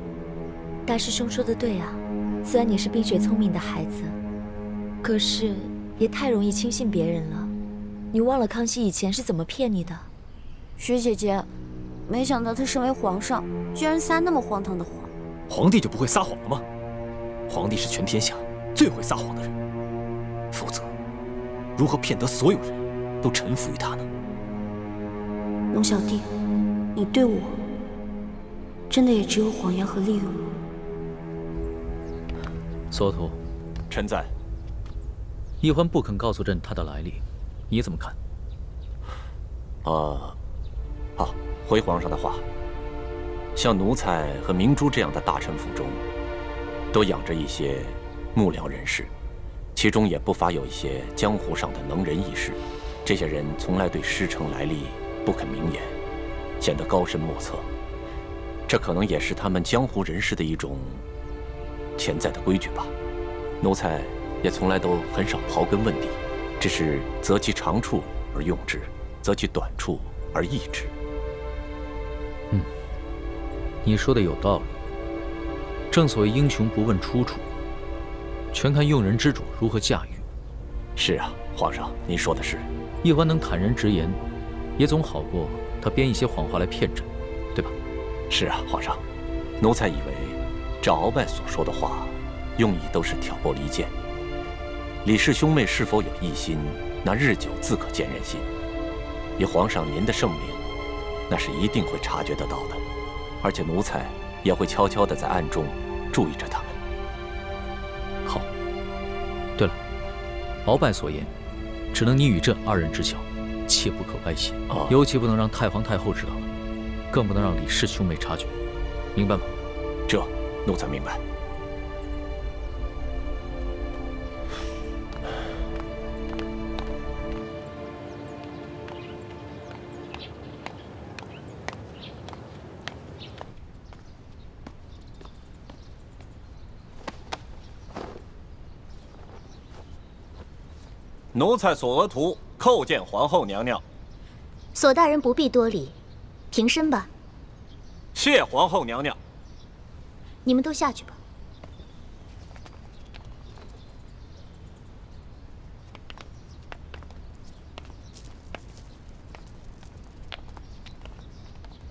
Speaker 13: 大师兄说的对啊，虽然你是冰雪聪明的孩子，可是也太容易轻信别人了。你忘了康熙以前是怎么骗你的？
Speaker 12: 徐姐姐，没想到他身为皇上，居然撒那么荒唐的谎。
Speaker 6: 皇帝就不会撒谎了吗？皇帝是全天下最会撒谎的人，否则如何骗得所有人都臣服于他呢？
Speaker 12: 龙小弟，你对我真的也只有谎言和利用吗？
Speaker 3: 索图，
Speaker 9: 臣在。
Speaker 3: 奕欢不肯告诉朕他的来历，你怎么看？
Speaker 9: 回皇上的话，像奴才和明珠这样的大臣府中，都养着一些幕僚人士，其中也不乏有一些江湖上的能人异士。这些人从来对师承来历不肯明言，显得高深莫测。这可能也是他们江湖人士的一种潜在的规矩吧。奴才也从来都很少刨根问底，只是择其长处而用之，择其短处而易之。
Speaker 3: 你说的有道理。正所谓英雄不问出处，全看用人之主如何驾驭。
Speaker 9: 是啊，皇上，您说的是。
Speaker 3: 奕欢能坦然直言，也总好过他编一些谎话来骗朕，对吧？
Speaker 9: 是啊，皇上，奴才以为这鳌拜所说的话，用意都是挑拨离间。李氏兄妹是否有异心，那日久自可见人心。以皇上您的圣明，那是一定会察觉得到的，而且奴才也会悄悄地在暗中注意着他们。
Speaker 3: 好。对了，鳌拜所言，只能你与朕2人知晓，切不可外泄，尤其不能让太皇太后知道了，更不能让李氏兄妹察觉，明白吗？
Speaker 9: 这奴才明白。奴才索额图叩见皇后娘娘。
Speaker 5: 索大人不必多礼，平身吧。
Speaker 9: 谢皇后娘娘。
Speaker 5: 你们都下去吧。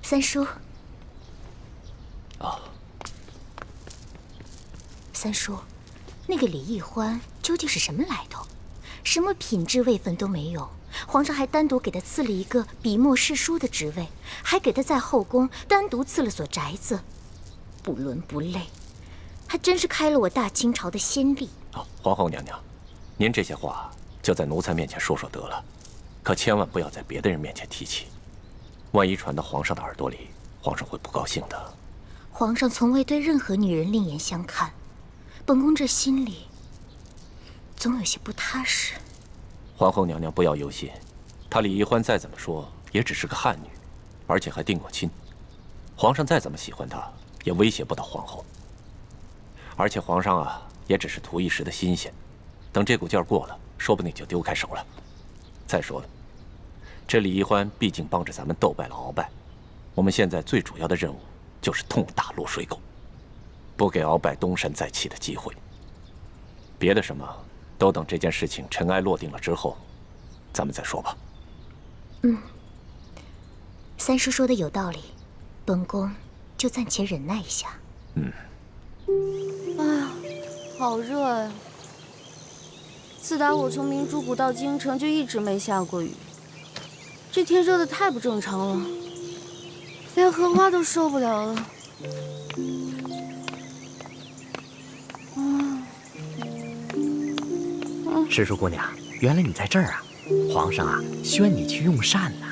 Speaker 5: 三叔。三叔，那个李奕欢究竟是什么来头？什么品质位分都没有，皇上还单独给他赐了一个笔墨侍书的职位，还给他在后宫单独赐了所宅子，不伦不类，还真是开了我大清朝的先例。
Speaker 9: 皇后娘娘，您这些话就在奴才面前说说得了，可千万不要在别的人面前提起，万一传到皇上的耳朵里，皇上会不高兴的。
Speaker 5: 皇上从未对任何女人另眼相看，本宫这心里总有些不踏实。
Speaker 9: 皇后娘娘不要忧心，她李易欢再怎么说也只是个汉女，而且还定过亲。皇上再怎么喜欢她，也威胁不到皇后。而且皇上啊，也只是图一时的新鲜，等这股劲儿过了，说不定就丢开手了。再说了，这李易欢毕竟帮着咱们斗败了鳌拜，我们现在最主要的任务就是痛打落水狗，不给鳌拜东山再起的机会。别的什么，都等这件事情尘埃落定了之后，咱们再说吧。
Speaker 5: 三叔说的有道理，本宫就暂且忍耐一下。
Speaker 12: 哎呀，好热呀！自打我从明珠谷到京城，就一直没下过雨。这天热得太不正常了，连荷花都受不了了。
Speaker 8: 诗书姑娘，原来你在这儿啊！皇上啊，宣你去用膳呢。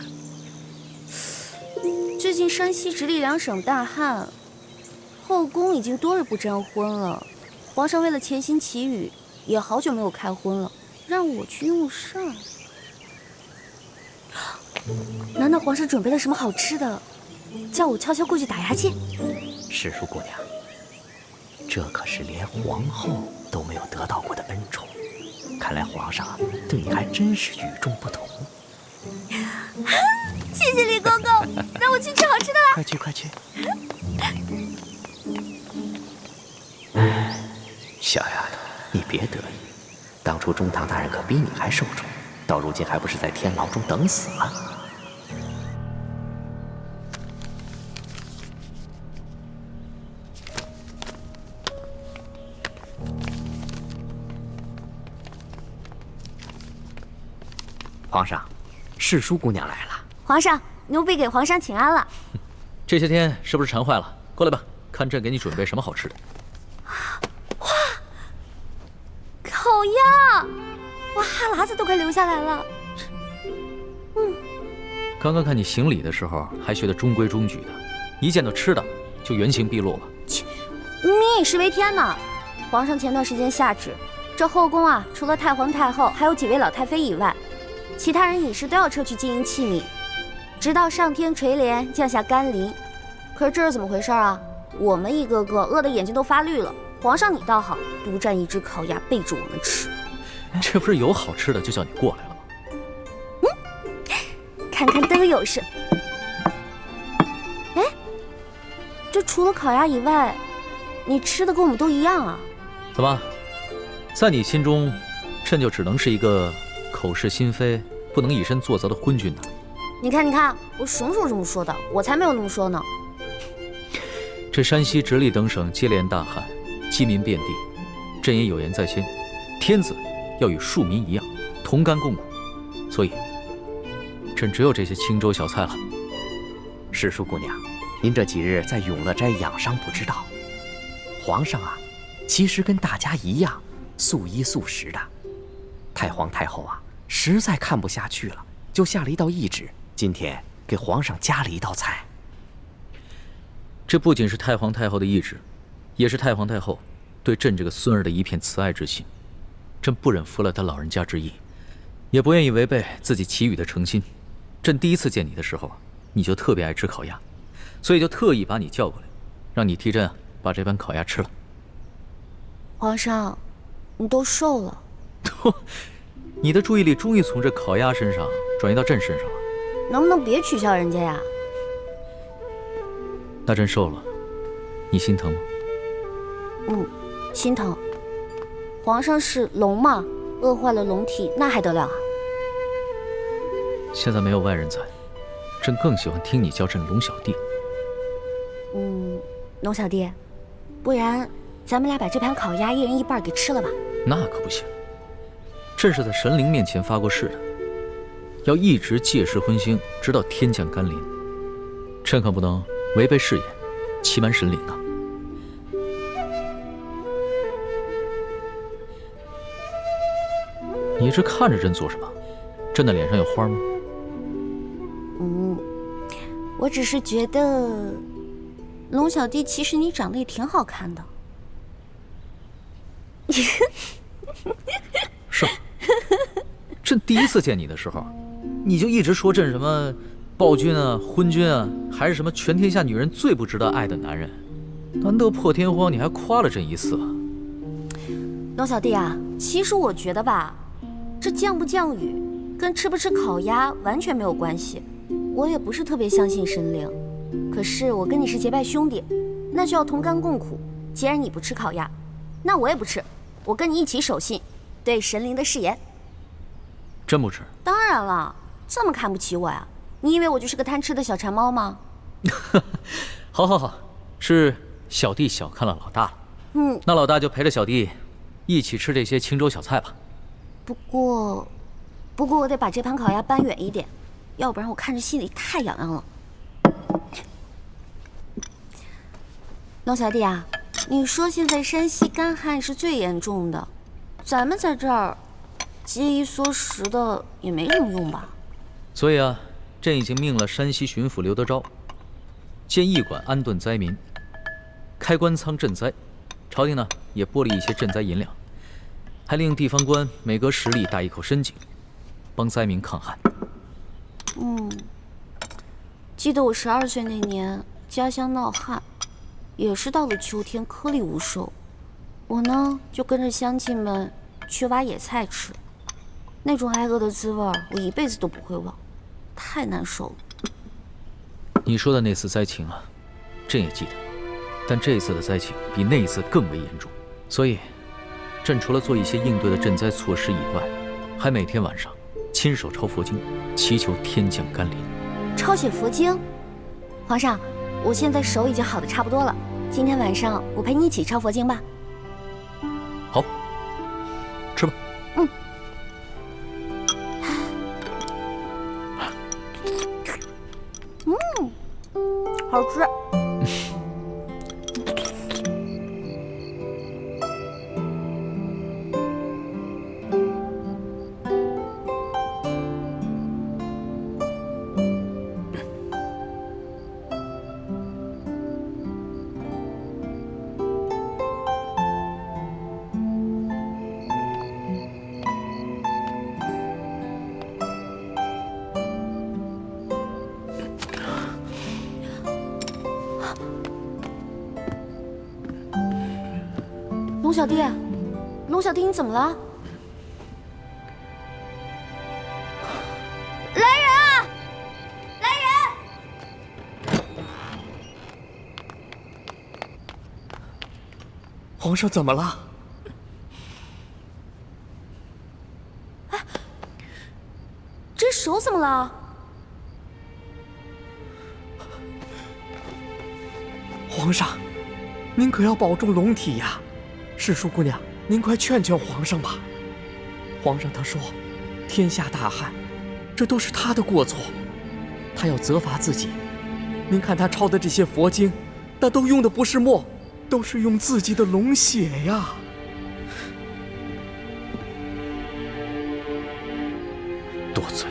Speaker 12: 最近山西直隶两省大旱，后宫已经多日不沾婚了。皇上为了潜心祈雨，也好久没有开荤了，让我去用膳。难道皇上准备了什么好吃的，叫我悄悄过去打牙祭？
Speaker 8: 诗书姑娘，这可是连皇后都没有得到过的恩宠，看来皇上对你还真是与众不同。
Speaker 12: 谢谢李公公，让我去吃好吃的啦！
Speaker 8: 快去快去！小丫头，你别得意，当初中堂大人可比你还受宠，到如今还不是在天牢中等死了？皇上，侍书姑娘来了。
Speaker 12: 皇上，奴婢给皇上请安了。
Speaker 3: 这些天是不是馋坏了？过来吧，看朕给你准备什么好吃的。
Speaker 12: 哇，烤鸭！哇，哈喇子都快流下来了。
Speaker 3: 刚刚看你行礼的时候还学得中规中矩的，一见到吃的就原形毕露了。
Speaker 12: 切，民以食为天嘛。皇上前段时间下旨，这后宫啊，除了太皇太后还有几位老太妃以外，其他人饮食都要撤去金银器皿，直到上天垂怜降下甘霖。可是这是怎么回事啊？我们一个个饿得眼睛都发绿了，皇上你倒好，独占一只烤鸭备着我们吃。
Speaker 3: 这不是有好吃的就叫你过来了吗？
Speaker 12: 看看都有事。哎，这除了烤鸭以外，你吃的跟我们都一样啊？
Speaker 3: 怎么，在你心中，朕就只能是一个口是心非、不能以身作则的昏君呢？
Speaker 12: 你看，你看，我什么时候这么说的？我才没有那么说呢。
Speaker 3: 这山西、直隶等省接连大旱，饥民遍地，朕也有言在先，天子要与庶民一样，同甘共苦。所以，朕只有这些清粥小菜了。
Speaker 8: 侍书姑娘，您这几日在永乐斋养伤不知道，皇上啊，其实跟大家一样，素衣素食的。太皇太后啊，实在看不下去了，就下了一道懿旨，今天给皇上加了一道菜。
Speaker 3: 这不仅是太皇太后的懿旨，也是太皇太后对朕这个孙儿的一片慈爱之心。朕不忍负了他老人家之意，也不愿意违背自己祈雨的诚心。朕第一次见你的时候，你就特别爱吃烤鸭，所以就特意把你叫过来，让你替朕把这盘烤鸭吃了。
Speaker 12: 皇上，你都瘦了。
Speaker 3: 你的注意力终于从这烤鸭身上转移到朕身上了，
Speaker 12: 能不能别取笑人家呀？
Speaker 3: 那朕瘦了，你心疼吗？
Speaker 12: 心疼。皇上是龙嘛，饿坏了龙体，那还得了啊？
Speaker 3: 现在没有外人在，朕更喜欢听你叫朕龙小弟。
Speaker 12: 龙小弟，不然咱们俩把这盘烤鸭一人一半给吃了吧？
Speaker 3: 那可不行。朕是在神灵面前发过誓的，要一直戒食荤腥，直到天降甘霖。朕可不能违背誓言，欺瞒神灵啊！你这看着朕做什么？朕的脸上有花吗？
Speaker 12: 我只是觉得，龙小弟，其实你长得也挺好看的。
Speaker 3: 是吗？朕第一次见你的时候，你就一直说朕什么暴君啊、昏君啊，还是什么全天下女人最不值得爱的男人。难得破天荒你还夸了朕一次啊！
Speaker 12: 龙小弟啊，其实我觉得吧，这降不降雨跟吃不吃烤鸭完全没有关系。我也不是特别相信神灵，可是我跟你是结拜兄弟，那就要同甘共苦。既然你不吃烤鸭，那我也不吃，我跟你一起守信，对神灵的誓言。
Speaker 3: 真不吃？
Speaker 12: 当然了，这么看不起我呀？你以为我就是个贪吃的小馋猫吗？
Speaker 3: 好好好，是小弟小看了老大了。那老大就陪着小弟一起吃这些清粥小菜吧。
Speaker 12: 不过我得把这盘烤鸭搬远一点，要不然我看着心里太痒痒了。龙小弟啊，你说现在山西干旱是最严重的，咱们在这儿节衣缩食的也没什么用吧？
Speaker 3: 所以啊，朕已经命了山西巡抚刘德昭监驿馆安顿灾民，开官仓赈灾。朝廷呢也拨了一些赈灾银两，还令地方官每隔10里打一口深井，帮灾民抗旱。
Speaker 12: 记得我12岁那年，家乡闹旱，也是到了秋天颗粒无收。我呢就跟着乡亲们去挖野菜吃，那种挨饿的滋味我一辈子都不会忘，太难受了。
Speaker 3: 你说的那次灾情啊，朕也记得，但这次的灾情比那一次更为严重，所以朕除了做一些应对的赈灾措施以外，还每天晚上亲手抄佛经，祈求天降甘霖。
Speaker 12: 抄写佛经？皇上，我现在手已经好的差不多了，今天晚上我陪你一起抄佛经吧。
Speaker 3: 好，吃吧。
Speaker 12: 好吃。龙小弟，你怎么了？来人啊！来人！
Speaker 14: 皇上怎么了？
Speaker 12: 这手怎么了？
Speaker 14: 皇上，您可要保重龙体呀！世淑姑娘，您快劝劝皇上吧。皇上他说，天下大旱，这都是他的过错，他要责罚自己。您看他抄的这些佛经，那都用的不是墨，都是用自己的龙血呀。
Speaker 3: 多嘴。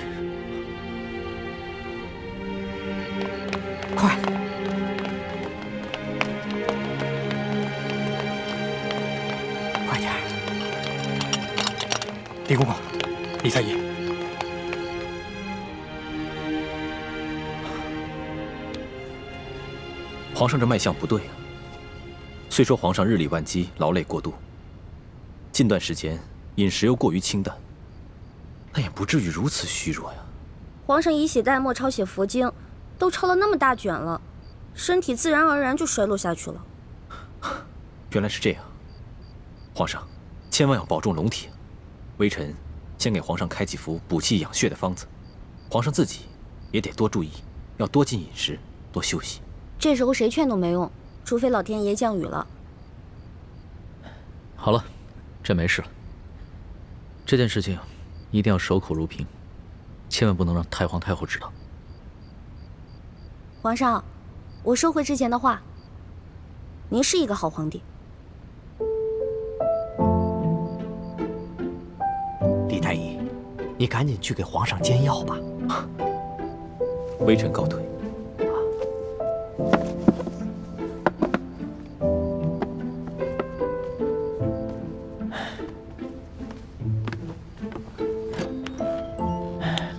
Speaker 14: 快！快点！
Speaker 4: 李公公，李太医，
Speaker 6: 皇上这脉象不对啊。虽说皇上日理万机，劳累过度，近段时间饮食又过于清淡，但也不至于如此虚弱呀。
Speaker 12: 皇上以血代墨抄写佛经，都抄了那么大卷了，身体自然而然就衰落下去了。
Speaker 6: 原来是这样，皇上千万要保重龙体。微臣先给皇上开几副补气养血的方子，皇上自己也得多注意，要多进饮食，多休息。
Speaker 12: 这时候谁劝都没用，除非老天爷降雨了。
Speaker 3: 好了，朕没事了。这件事情一定要守口如瓶，千万不能让太皇太后知道。
Speaker 12: 皇上，我收回之前的话，您是一个好皇帝。
Speaker 14: 李太医，你赶紧去给皇上煎药吧。
Speaker 6: 微臣告退。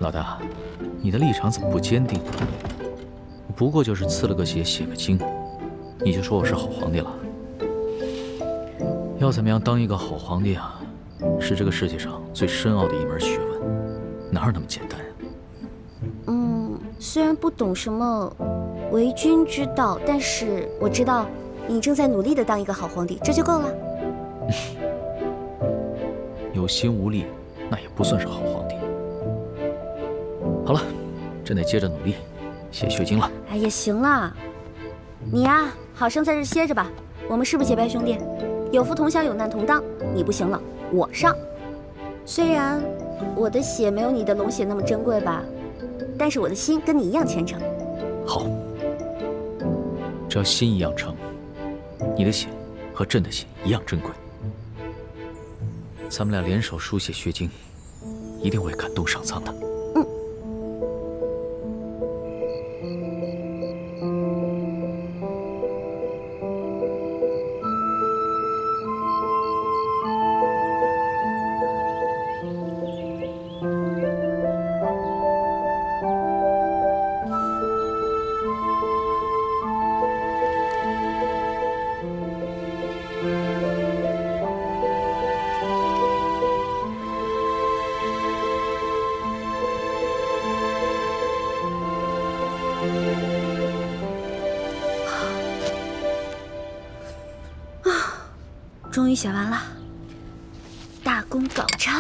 Speaker 3: 老大，你的立场怎么不坚定呢？不过就是刺了个血，写个经，你就说我是好皇帝了？要怎么样当一个好皇帝啊？是这个世界上最深奥的一门学问，哪有那么简单呀？
Speaker 12: 虽然不懂什么为君之道，但是我知道你正在努力的当一个好皇帝，这就够了。
Speaker 3: 有心无力，那也不算是好皇帝。好了，朕得接着努力，写血经了。
Speaker 12: 哎呀，行了，你呀，好生在这歇着吧。我们是不是结拜兄弟？有福同享，有难同当。你不行了，我上。虽然我的血没有你的龙血那么珍贵吧，但是我的心跟你一样虔诚。
Speaker 3: 好，只要心一样诚，你的血和朕的血一样珍贵。咱们俩联手书写血经，一定会感动上苍的。
Speaker 12: 终于写完了，大功告成。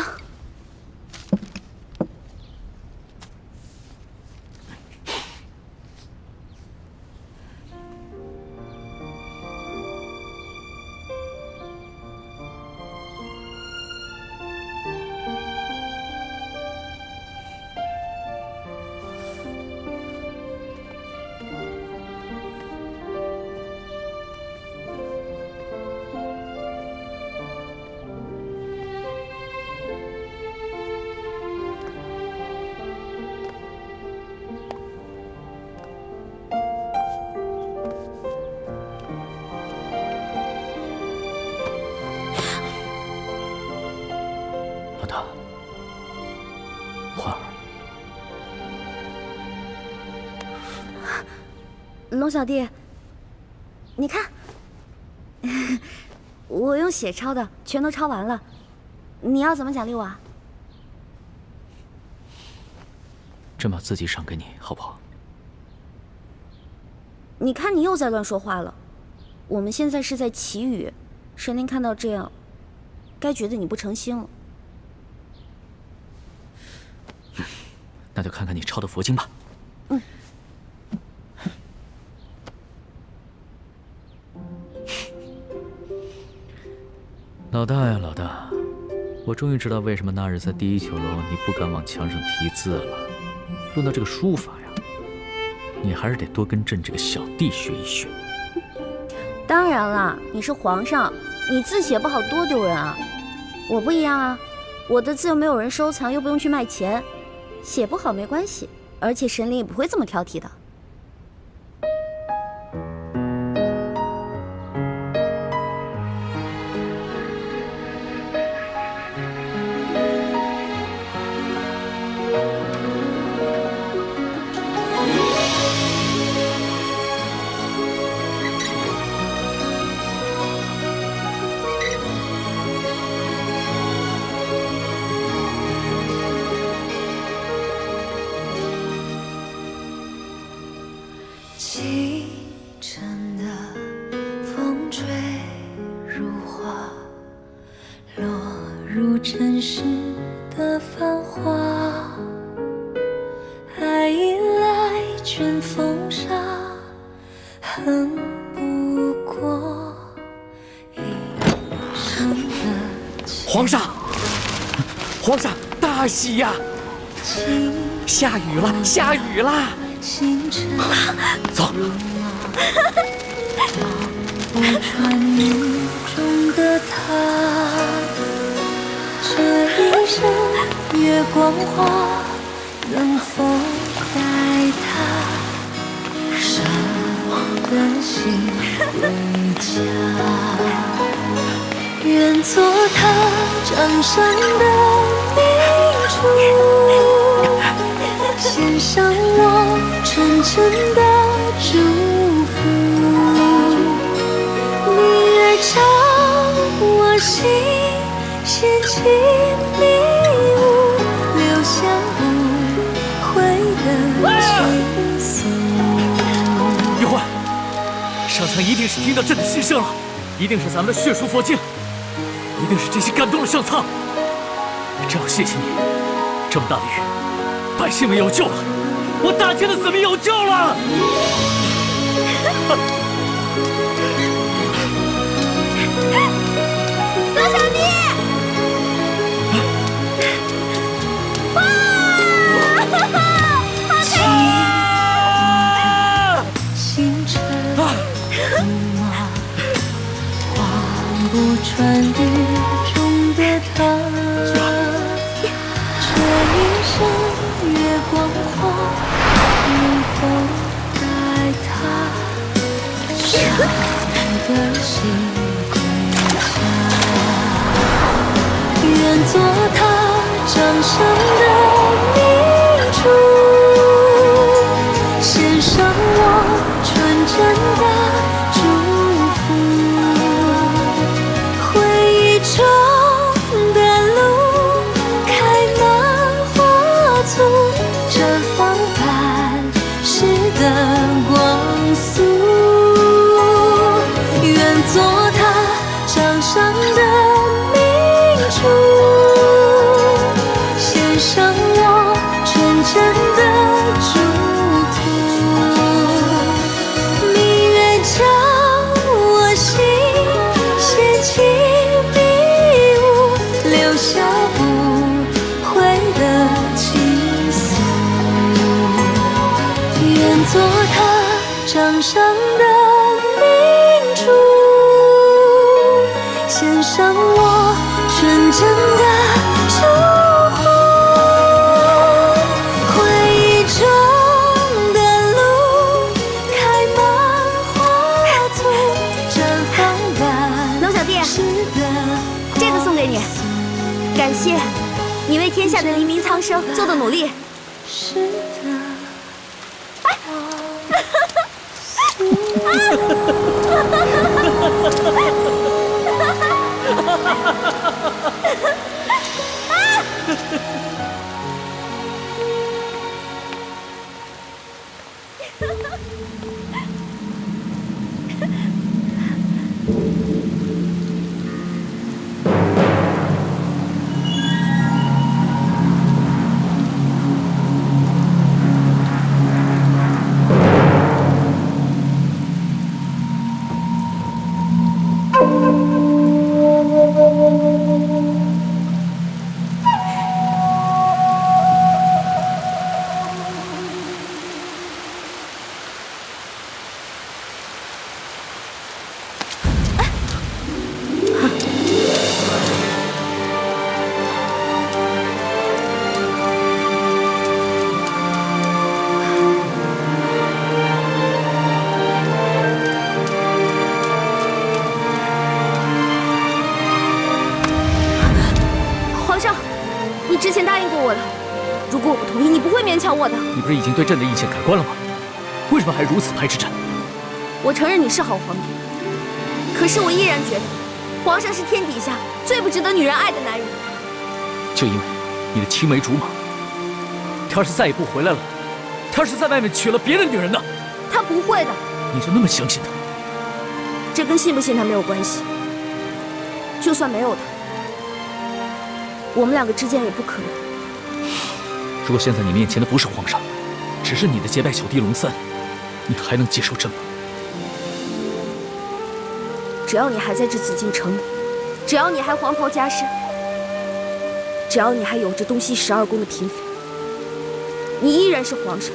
Speaker 12: 老大，花儿，龙小弟，你看，我用血抄的，全都抄完了。你要怎么奖励我啊？
Speaker 3: 朕把自己赏给你，好不好？
Speaker 12: 你看你又在乱说话了。我们现在是在祈雨，神灵看到这样，该觉得你不诚心了。
Speaker 3: 那就看看你抄的佛经吧。老大呀，老大，我终于知道为什么那日在第一酒楼你不敢往墙上题字了。论到这个书法呀，你还是得多跟朕这个小弟学一学。
Speaker 12: 当然了，你是皇上，你字写不好多丢人啊！我不一样啊，我的字又没有人收藏，又不用去卖钱，写不好没关系，而且神灵也不会这么挑剔的。
Speaker 15: 清晨的风吹如花，落入尘世的繁华。爱已来，卷风沙，恨不过一生的
Speaker 14: 皇上，皇上，大喜呀！下雨了，下雨了！走。
Speaker 15: 穿雨中的他，这一生月光花，能否带他舍的心归家？愿做他掌上的明珠。献上我纯真的祝福。明月照我心，掀起迷雾，留下无悔的情愫。
Speaker 10: 玉环，上苍一定是听到朕的心声了，一定是咱们的血书佛经，一定是这些感动了上苍。朕要谢谢你，这么大的雨，百姓们有救了，我大清的子民有救了。
Speaker 15: 罗小弟，哇，好开心！星辰路马，望不穿雨中的他。这一生月光花，能否带他伤的心归家？愿做他掌上的明珠，献上我纯真的祝福。回忆中的路开满花簇，绽放半世的光速。愿做他掌上的明珠，献上我纯真的祝福。明月照我心，掀起迷雾，留下不悔的情愫。愿做他掌上的明珠，献上我纯真的祝福。回忆中的路开满花簇，绽放半
Speaker 12: 龙小弟，这个送给你，感谢你为天下的黎民苍生做的努力。
Speaker 15: 是的。
Speaker 12: 你之前答应过我的，如果我不同意，你不会勉强我的。
Speaker 10: 你不是已经对朕的意见改观了吗？为什么还如此排斥朕？
Speaker 12: 我承认你是好皇帝，可是我依然觉得，皇上是天底下最不值得女人爱的男人。
Speaker 10: 就因为你的青梅竹马，他要是再也不回来了，他要是在外面娶了别的女人呢？
Speaker 12: 他不会的。
Speaker 10: 你就那么相信他？
Speaker 12: 这跟信不信他没有关系。就算没有他，我们两个之间也不可能。
Speaker 10: 如果现在你面前的不是皇上，只是你的结拜小弟龙三，你还能接受朕吗？
Speaker 12: 只要你还在这紫禁城里，只要你还黄袍加身，只要你还有着东西12宫的嫔妃，你依然是皇上。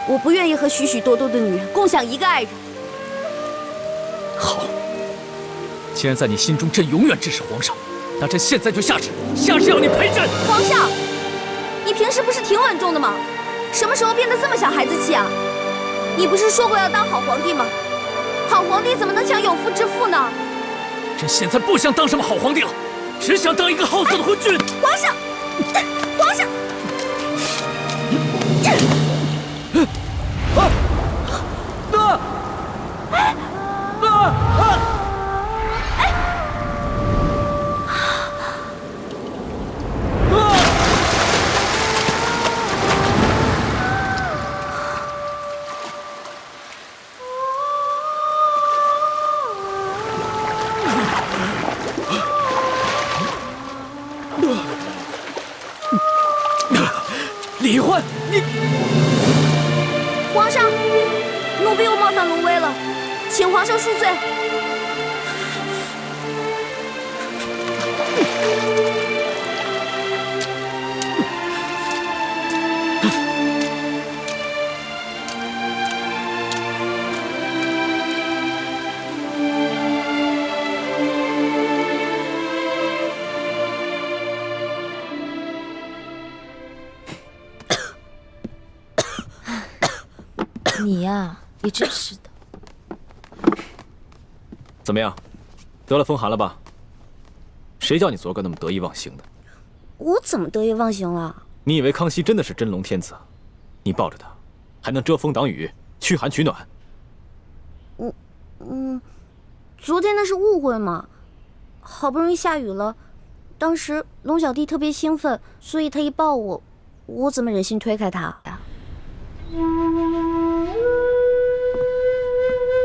Speaker 12: 我不愿意和许许多多的女人共享一个爱人。
Speaker 10: 好，既然在你心中朕永远支持皇上，那朕现在就下旨要你陪朕。
Speaker 12: 皇上，你平时不是挺稳重的吗？什么时候变得这么小孩子气啊？你不是说过要当好皇帝吗？好皇帝怎么能抢有妇之夫呢？
Speaker 10: 朕现在不想当什么好皇帝了，只想当一个好色的昏君。
Speaker 12: 皇上，皇上，
Speaker 10: 李焕，你！
Speaker 12: 皇上，奴婢又冒犯龙威了，请皇上恕罪。
Speaker 13: 你呀，也真是的。
Speaker 6: 怎么样，得了风寒了吧？谁叫你昨个那么得意忘形的？
Speaker 12: 我怎么得意忘形了？
Speaker 6: 你以为康熙真的是真龙天子？你抱着他，还能遮风挡雨、驱寒取暖？
Speaker 12: 昨天那是误会嘛。好不容易下雨了，当时龙小弟特别兴奋，所以他一抱我，我怎么忍心推开他呀？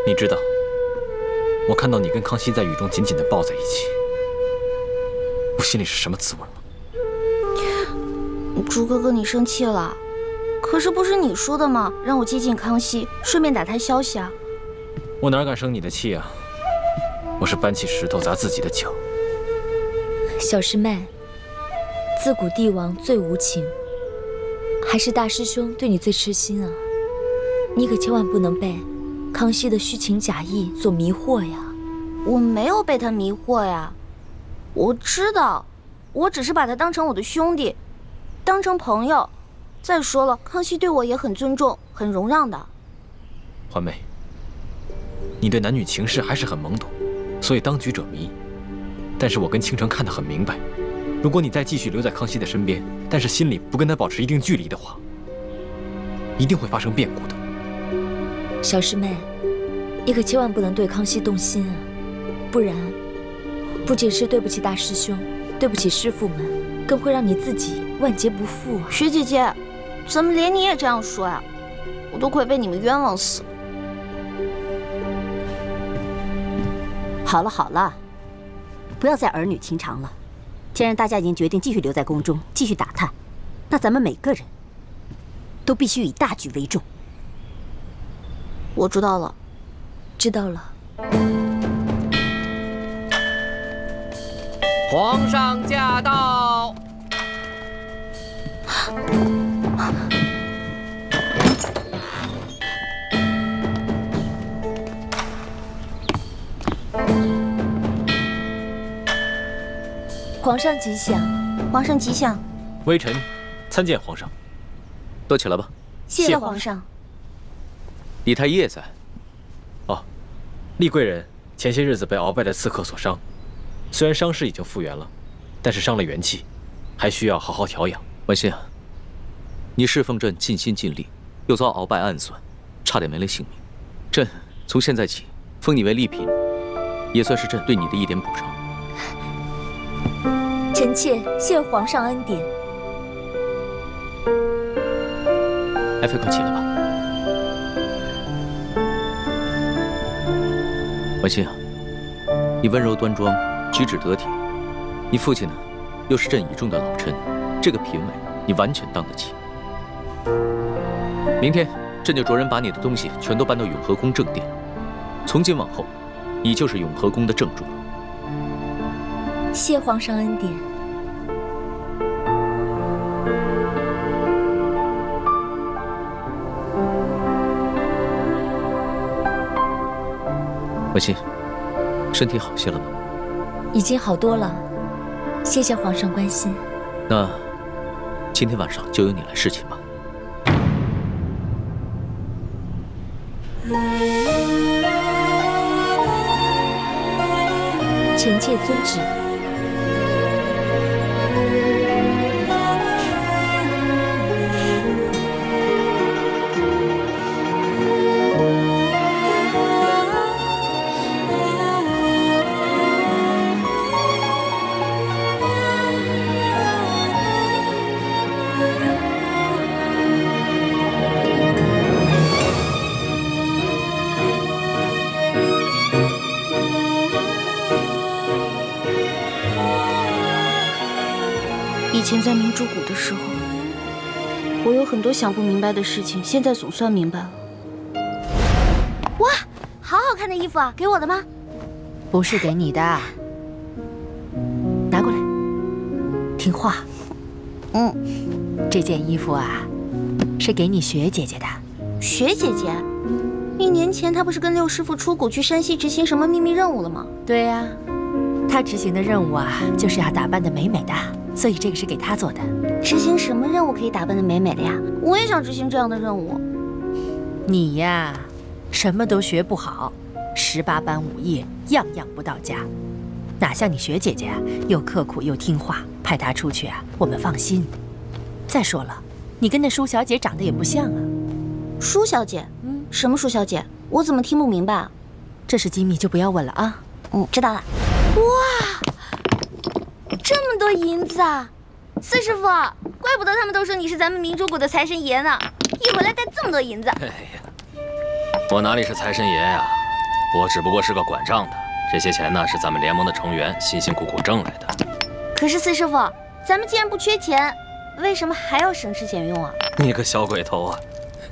Speaker 6: 你知道，我看到你跟康熙在雨中紧紧地抱在一起，我心里是什么滋味吗？
Speaker 12: 朱哥哥，你生气了？可是不是你说的吗？让我接近康熙，顺便打探消息啊。
Speaker 6: 我哪敢生你的气啊？我是搬起石头砸自己的脚。
Speaker 13: 小师妹，自古帝王最无情，还是大师兄对你最痴心啊！你可千万不能被康熙的虚情假意所迷惑呀！
Speaker 12: 我没有被他迷惑呀，我知道，我只是把他当成我的兄弟，当成朋友。再说了，康熙对我也很尊重，很容让的。
Speaker 6: 环妹，你对男女情事还是很懵懂，所以当局者迷。但是我跟倾城看得很明白，如果你再继续留在康熙的身边，但是心里不跟他保持一定距离的话，一定会发生变故的。
Speaker 13: 小师妹，你可千万不能对康熙动心啊，不然不仅是对不起大师兄，对不起师父们，更会让你自己万劫不复啊！
Speaker 12: 徐姐姐，怎么连你也这样说呀？我都快被你们冤枉死了。
Speaker 16: 好了好了，不要再儿女情长了。既然大家已经决定继续留在宫中继续打探，那咱们每个人都必须以大局为重。
Speaker 12: 我知道了，
Speaker 13: 知道了。
Speaker 8: 皇上驾到！
Speaker 13: 皇上吉祥！
Speaker 12: 皇上吉祥！
Speaker 6: 微臣参见皇上。
Speaker 3: 都起来吧。
Speaker 12: 谢谢皇上。
Speaker 3: 李太医也在。
Speaker 6: 哦，厉贵人前些日子被鳌拜的刺客所伤，虽然伤势已经复原了，但是伤了元气，还需要好好调养。
Speaker 3: 婉心啊，你侍奉朕尽心尽力，又遭鳌拜暗算，差点没了性命。朕从现在起封你为丽嫔，也算是朕对你的一点补偿。
Speaker 13: 臣妾谢皇上恩典。
Speaker 3: 爱妃快起来吧。婉心啊，你温柔端庄，举止得体，你父亲呢，又是朕倚重的老臣，这个嫔位你完全当得起。明天朕就着人把你的东西全都搬到永和宫正殿，从今往后，你就是永和宫的正主了。
Speaker 13: 谢皇上恩典。
Speaker 3: 婉心，身体好些了吗？
Speaker 13: 已经好多了，谢谢皇上关心。
Speaker 3: 那今天晚上就由你来侍寝吧。
Speaker 13: 臣妾遵旨。
Speaker 12: 以前在明珠谷的时候，我有很多想不明白的事情，现在总算明白了。哇，好好看的衣服啊，给我的吗？
Speaker 17: 不是给你的，拿过来，听话。这件衣服啊，是给你雪姐姐的。
Speaker 12: 雪姐姐，1年前她不是跟六师傅出谷去山西执行什么秘密任务了吗？
Speaker 17: 对呀，她执行的任务啊，就是要打扮得美美的，所以这个是给她做的。
Speaker 12: 执行什么任务可以打扮得美美的呀？我也想执行这样的任务。
Speaker 17: 你呀，什么都学不好，18般武艺样样不到家，哪像你雪姐姐啊，又刻苦又听话，派她出去啊，我们放心。再说了，你跟那舒小姐长得也不像啊。
Speaker 12: 舒小姐？什么舒小姐？我怎么听不明白啊？
Speaker 17: 这是机密，就不要问了啊。
Speaker 12: 知道了。哇，这么多银子啊！四师傅，怪不得他们都说你是咱们明珠谷的财神爷呢，一回来带这么多银子。
Speaker 3: 哎呀，我哪里是财神爷呀？我只不过是个管账的。这些钱呢，是咱们联盟的成员辛辛苦苦挣来的。
Speaker 12: 可是四师傅，咱们既然不缺钱，为什么还要省吃俭用啊？
Speaker 3: 你个小鬼头啊！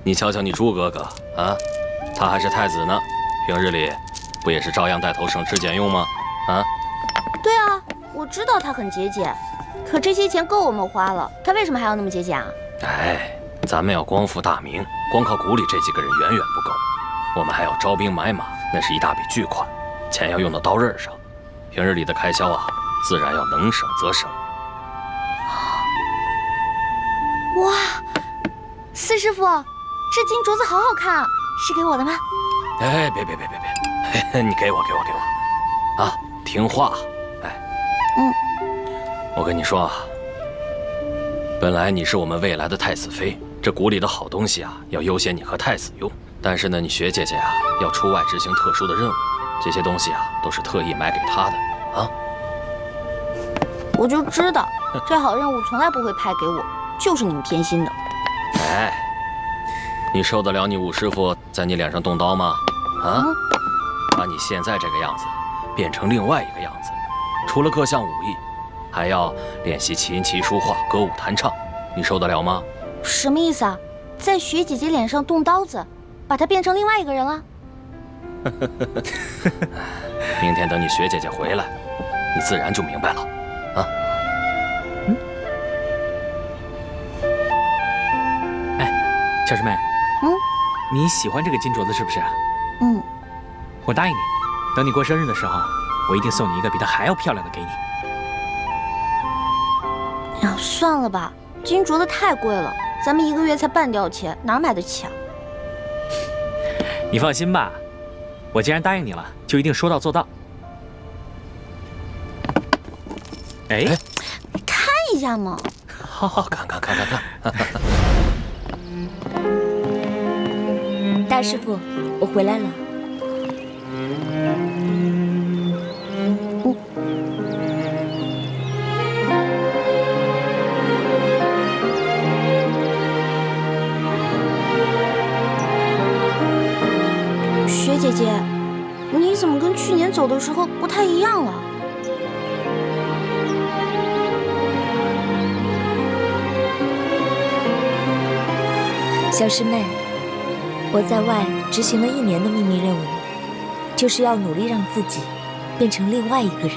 Speaker 3: 你瞧瞧你朱哥哥啊，他还是太子呢，平日里不也是照样带头省吃俭用吗？啊？
Speaker 12: 对啊，我知道他很节俭，可这些钱够我们花了，他为什么还要那么节俭啊？
Speaker 3: 哎，咱们要光复大明，光靠谷里这几个人远远不够，我们还要招兵买马，那是一大笔巨款，钱要用到刀刃上，平日里的开销啊，自然要能省则省。
Speaker 12: 哇，四师傅，这金镯子好好看啊，是给我的吗？
Speaker 3: 哎，别，你给我啊，听话。哎，我跟你说啊，本来你是我们未来的太子妃，这谷里的好东西啊，要优先你和太子用。但是呢，你雪姐姐啊，要出外执行特殊的任务，这些东西啊，都是特意买给她的啊。
Speaker 12: 我就知道，这好任务从来不会派给我，就是你们偏心的。
Speaker 3: 哎，你受得了你五师傅在你脸上动刀吗？啊，把你现在这个样子变成另外一个样子，除了各项武艺，还要练习琴棋书画、歌舞弹唱，你受得了吗？
Speaker 12: 什么意思啊？在雪姐姐脸上动刀子，把她变成另外一个人了？
Speaker 3: 明天等你雪姐姐回来，你自然就明白了。啊？
Speaker 10: 哎，小师妹，你喜欢这个金镯子是不是？我答应你，等你过生日的时候，我一定送你一个比它还要漂亮的给你。
Speaker 12: 呀，算了吧，金镯子太贵了，咱们1个月才半吊钱，哪买得起啊？
Speaker 10: 你放心吧，我既然答应你了，就一定说到做到。哎，
Speaker 12: 看一下嘛。
Speaker 3: 好，看。
Speaker 13: 大师傅，我回来了。
Speaker 12: 雪姐姐，你怎么跟去年走的时候不太一样了？
Speaker 13: 小师妹，我在外执行了1年的秘密任务，就是要努力让自己变成另外一个人。